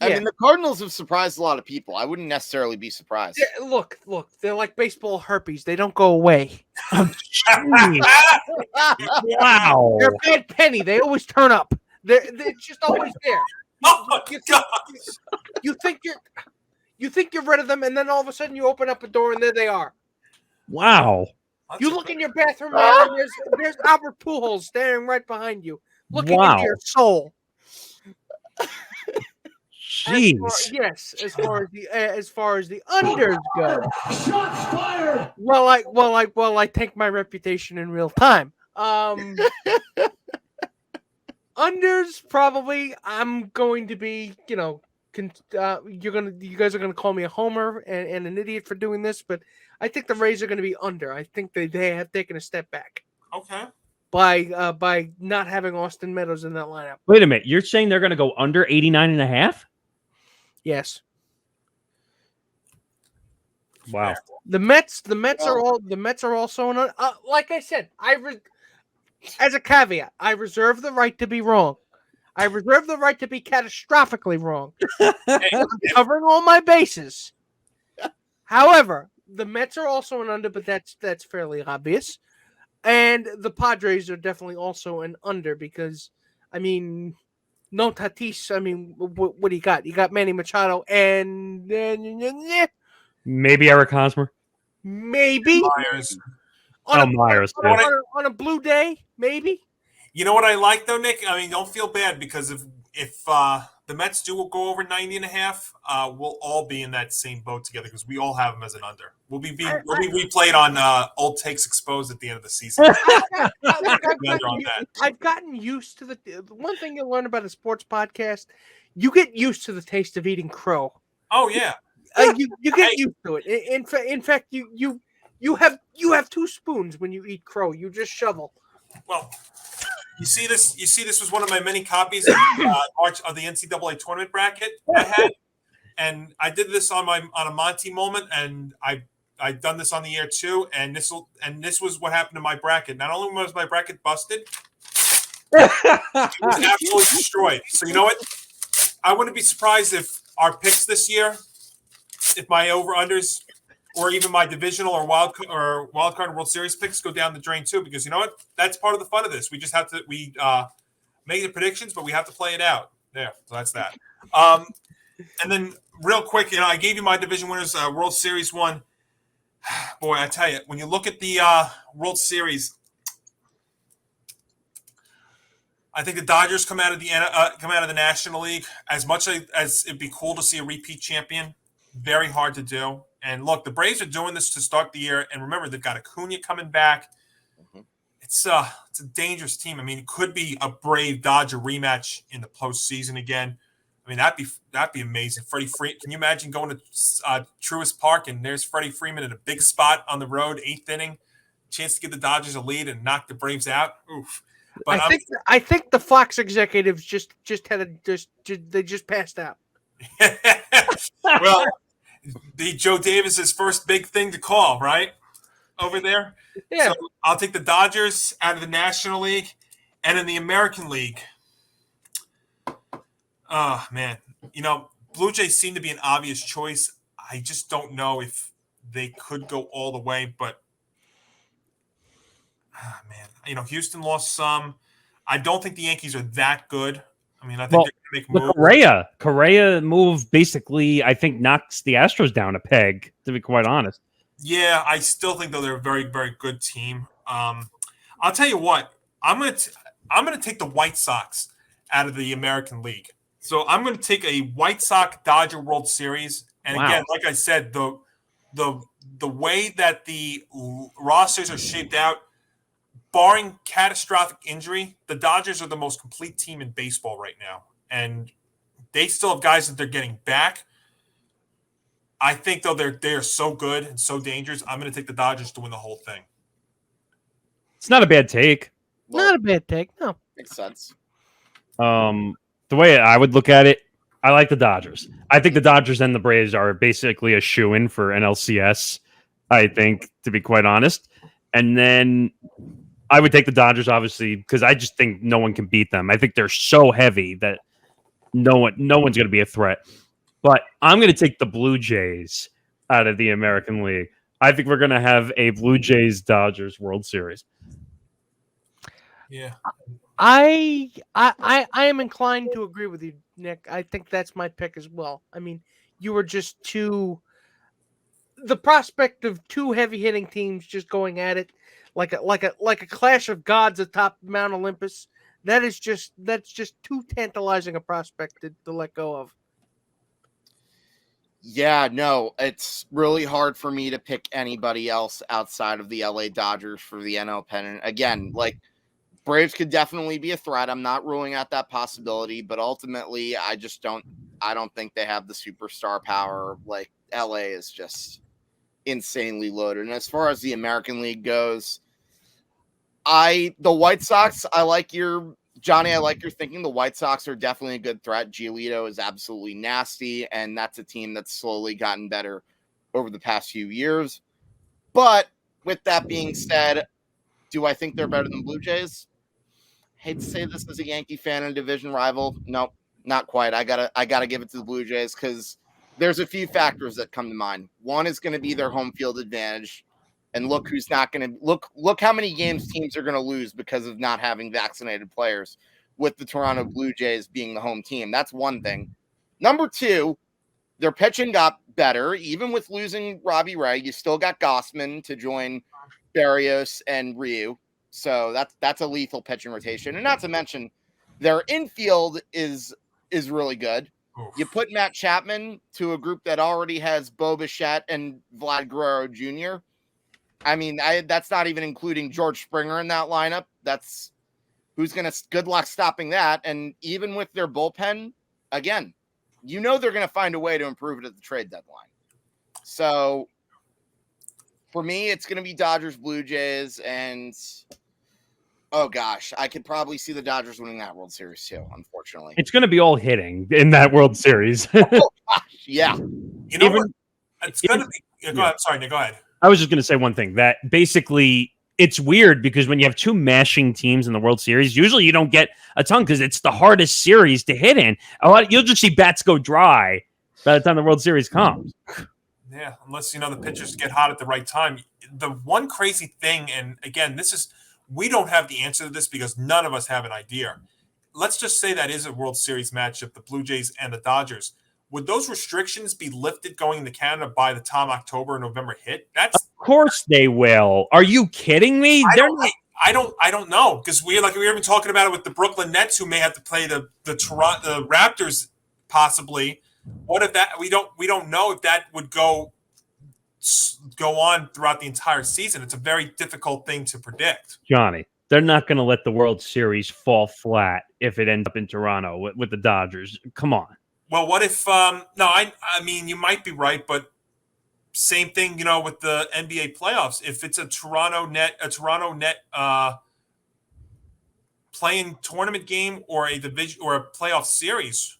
[SPEAKER 4] I mean, the Cardinals have surprised a lot of people. I wouldn't necessarily be surprised.
[SPEAKER 3] Yeah, look, they're like baseball herpes. They don't go away.
[SPEAKER 1] Wow.
[SPEAKER 3] They're a bad penny. They always turn up. They're just always there.
[SPEAKER 2] Oh my God.
[SPEAKER 3] You think you're rid of them, and then all of a sudden you open up a door, and there they are.
[SPEAKER 1] Wow.
[SPEAKER 3] You look in your bathroom mirror, and there's Albert Pujols staring right behind you, looking into your soul.
[SPEAKER 1] Jeez.
[SPEAKER 3] As far as the unders go.
[SPEAKER 5] Shots fired.
[SPEAKER 3] Well, I take my reputation in real time. Unders probably. I'm going to be, you guys are gonna call me a homer and an idiot for doing this, but I think the Rays are going to be under. I think they have taken a step back.
[SPEAKER 2] Okay.
[SPEAKER 3] By not having Austin Meadows in that lineup.
[SPEAKER 1] Wait a minute. You're saying they're going to go under 89.5?
[SPEAKER 3] Yes.
[SPEAKER 1] Wow.
[SPEAKER 3] The Mets are also like I said, as a caveat, I reserve the right to be wrong. I reserve the right to be catastrophically wrong. I'm covering all my bases. However, the Mets are also an under, but that's fairly obvious. And the Padres are definitely also an under because, I mean, no Tatis. I mean, what do you got? You got Manny Machado and
[SPEAKER 1] maybe Eric Hosmer.
[SPEAKER 3] Maybe
[SPEAKER 2] Myers.
[SPEAKER 1] Myers.
[SPEAKER 3] on a blue day, maybe.
[SPEAKER 2] You know what I like though, Nick? I mean, don't feel bad because if the Mets do go over 90.5, we'll all be in that same boat together because we all have them as an under. We'll be replayed on Old Takes Exposed at the end of the season.
[SPEAKER 3] I've gotten used to the one thing you learn about a sports podcast. You get used to the taste of eating crow.
[SPEAKER 2] Oh yeah,
[SPEAKER 3] you get used to it. In fact, you have 2 spoons when you eat crow. You just shovel.
[SPEAKER 2] Well, you see this was one of my many copies of the NCAA tournament bracket I had, and I did this on a Monty moment, and I've done this on the air too, and this was what happened to my bracket. Not only was my bracket busted, it was absolutely destroyed. So you know what? I wouldn't be surprised if our picks this year, if my over-unders, or even my divisional or wild card World Series picks go down the drain too, because you know what? That's part of the fun of this. We just have to make the predictions, but we have to play it out. There, so that's that. And then real quick, I gave you my division winners, World Series one. Boy, I tell you, when you look at the World Series, I think the Dodgers come out of the National League. As much as it'd be cool to see a repeat champion, very hard to do. And look, the Braves are doing this to start the year. And remember, they've got Acuna coming back. Mm-hmm. It's a dangerous team. I mean, it could be a Brave Dodger rematch in the postseason again. I mean, that'd be amazing. Freddie Freeman, can you imagine going to Truist Park and there's Freddie Freeman in a big spot on the road, 8th inning, chance to give the Dodgers a lead and knock the Braves out? Oof. But
[SPEAKER 3] I think the Fox executives just passed out.
[SPEAKER 2] Well, the Joe Davis's first big thing to call, right? Over there.
[SPEAKER 3] Yeah.
[SPEAKER 2] So I'll take the Dodgers out of the National League, and in the American League. Oh man, Blue Jays seem to be an obvious choice. I just don't know if they could go all the way, but man, Houston lost some. I don't think the Yankees are that good. I mean, I think they're going to make moves.
[SPEAKER 1] Correa move basically, I think, knocks the Astros down a peg, to be quite honest.
[SPEAKER 2] Yeah, I still think, though, they're a very, very good team. I'll tell you what. I'm gonna take the White Sox out of the American League. So I'm going to take a White Sox Dodger World Series. And again, like I said, the way that the rosters are shaped out, barring catastrophic injury, the Dodgers are the most complete team in baseball right now. And they still have guys that they're getting back. I think, though, they're so good and so dangerous, I'm going to take the Dodgers to win the whole thing.
[SPEAKER 1] It's not a bad take.
[SPEAKER 3] Not a bad take, no.
[SPEAKER 4] Makes sense.
[SPEAKER 1] The way I would look at it, I like the Dodgers. I think the Dodgers and the Braves are basically a shoo-in for NLCS, I think, to be quite honest. And then I would take the Dodgers, obviously, because I just think no one can beat them. I think they're so heavy that no one's going to be a threat. But I'm going to take the Blue Jays out of the American League. I think we're going to have a Blue Jays-Dodgers World Series.
[SPEAKER 2] Yeah.
[SPEAKER 3] I am inclined to agree with you, Nick. I think that's my pick as well. I mean, you were just the prospect of 2 heavy-hitting teams just going at it like a clash of gods atop Mount Olympus. That's just too tantalizing a prospect to let go of.
[SPEAKER 4] Yeah, no, it's really hard for me to pick anybody else outside of the LA Dodgers for the NL pennant. Again, Braves could definitely be a threat. I'm not ruling out that possibility, but ultimately, I don't think they have the superstar power. LA is just insanely loaded. And as far as the American League goes, the White Sox, I like your thinking. The White Sox are definitely a good threat. Giolito is absolutely nasty, and that's a team that's slowly gotten better over the past few years. But with that being said, do I think they're better than Blue Jays? Hate to say this as a Yankee fan and a division rival. Nope, not quite. I gotta give it to the Blue Jays because there's a few factors that come to mind. One is going to be their home field advantage, and look who's not going to look how many games teams are going to lose because of not having vaccinated players. With the Toronto Blue Jays being the home team, that's one thing. Number 2, their pitching got better, even with losing Robbie Ray. You still got Gossman to join Barrios and Ryu. So that's a lethal pitching rotation. And not to mention their infield is really good.
[SPEAKER 2] Oof.
[SPEAKER 4] You put Matt Chapman to a group that already has Bo Bichette and Vlad Guerrero Jr. I mean, that's not even including George Springer in that lineup. That's who's going to good luck stopping that. And even with their bullpen, again, they're going to find a way to improve it at the trade deadline. So for me, it's going to be Dodgers, Blue Jays, and oh gosh, I could probably see the Dodgers winning that World Series too, unfortunately.
[SPEAKER 1] It's going to be all hitting in that World Series.
[SPEAKER 4] Oh gosh, yeah.
[SPEAKER 2] You know what? It's going to be. Go ahead. Sorry, Nick, go ahead.
[SPEAKER 1] I was just going to say one thing, that basically it's weird because when you have two mashing teams in the World Series, usually you don't get a ton because it's the hardest series to hit in. You'll just see bats go dry by the time the World Series comes.
[SPEAKER 2] Yeah, unless, the pitchers get hot at the right time. The one crazy thing, and again, we don't have the answer to this because none of us have an idea. Let's just say that is a World Series matchup, the Blue Jays and the Dodgers. Would those restrictions be lifted going into Canada by the time October and November hit?
[SPEAKER 1] Of course they will. Are you kidding me?
[SPEAKER 2] I don't know, because we were even talking about it with the Brooklyn Nets, who may have to play the Raptors possibly. What if that we don't know if that would go on throughout the entire season? It's a very difficult thing to predict.
[SPEAKER 1] Johnny, they're not going to let the World Series fall flat if it ends up in Toronto with the Dodgers. Come on.
[SPEAKER 2] Well, what if no, I mean, you might be right, but same thing, with the NBA playoffs. If it's a Toronto net playing tournament game or a division or a playoff series,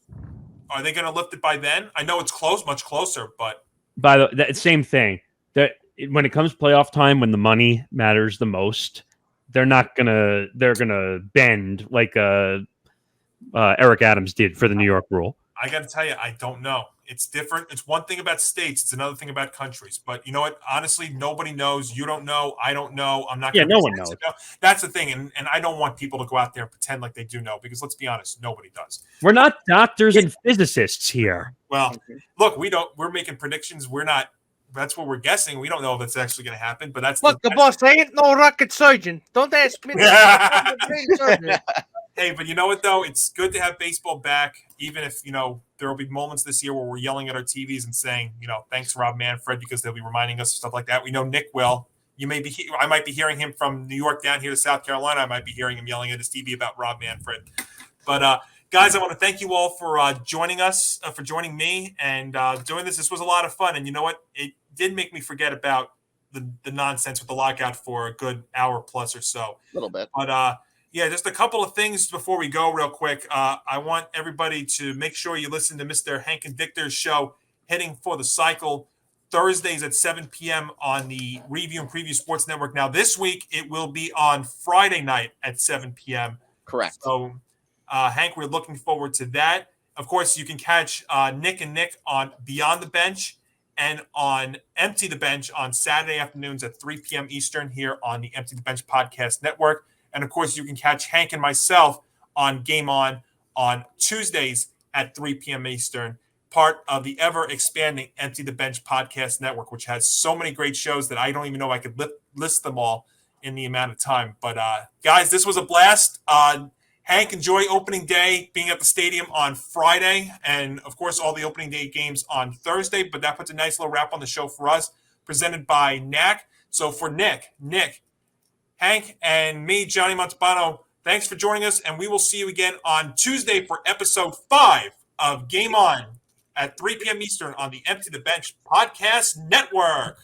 [SPEAKER 2] are they going to lift it by then? I know it's close, much closer, but
[SPEAKER 1] by the same thing. That when it comes playoff time, when the money matters the most, they're gonna bend like Eric Adams did for the New York rule.
[SPEAKER 2] I got to tell you, I don't know. It's different. It's one thing about states. It's another thing about countries. But you know what? Honestly, nobody knows. You don't know. I don't know. I'm not.
[SPEAKER 1] Yeah, no one knows.
[SPEAKER 2] That's the thing. And I don't want people to go out there and pretend like they do know, because let's be honest, nobody does.
[SPEAKER 1] We're not doctors and physicists here.
[SPEAKER 2] Well, look, we're making predictions. We're not. That's what we're guessing. We don't know if it's actually going to happen. But that's
[SPEAKER 3] the boss. I ain't no rocket surgeon. Don't ask me.
[SPEAKER 2] Hey, but you know what, though? It's good to have baseball back, even if, there will be moments this year where we're yelling at our TVs and saying, thanks, Rob Manfred, because they'll be reminding us of stuff like that. We know Nick will. I might be hearing him from New York down here to South Carolina. I might be hearing him yelling at his TV about Rob Manfred. But, guys, I want to thank you all for joining us, for joining me and doing this. This was a lot of fun. And you know what? It did make me forget about the nonsense with the lockout for a good hour plus or so.
[SPEAKER 4] A little bit.
[SPEAKER 2] But, yeah, just a couple of things before we go real quick. I want everybody to make sure you listen to Mr. Hank Indictor's show, Hitting for the Cycle, Thursdays at 7 p.m. on the Review and Preview Sports Network. Now, this week, it will be on Friday night at 7 p.m.
[SPEAKER 4] Correct.
[SPEAKER 2] So, Hank, we're looking forward to that. Of course, you can catch Nick and Nick on Beyond the Bench and on Empty the Bench on Saturday afternoons at 3 p.m. Eastern here on the Empty the Bench Podcast Network. And, of course, you can catch Hank and myself on Game On Tuesdays at 3 p.m. Eastern, part of the ever-expanding Empty the Bench Podcast Network, which has so many great shows that I don't even know I could list them all in the amount of time. But, guys, this was a blast. Hank, enjoy opening day, being at the stadium on Friday, and, of course, all the opening day games on Thursday. But that puts a nice little wrap on the show for us, presented by Knack. So for Nick, Hank, and me, Johnny Montalbano, thanks for joining us, and we will see you again on Tuesday for episode 5 of Game On at 3 p.m. Eastern on the Empty the Bench Podcast Network.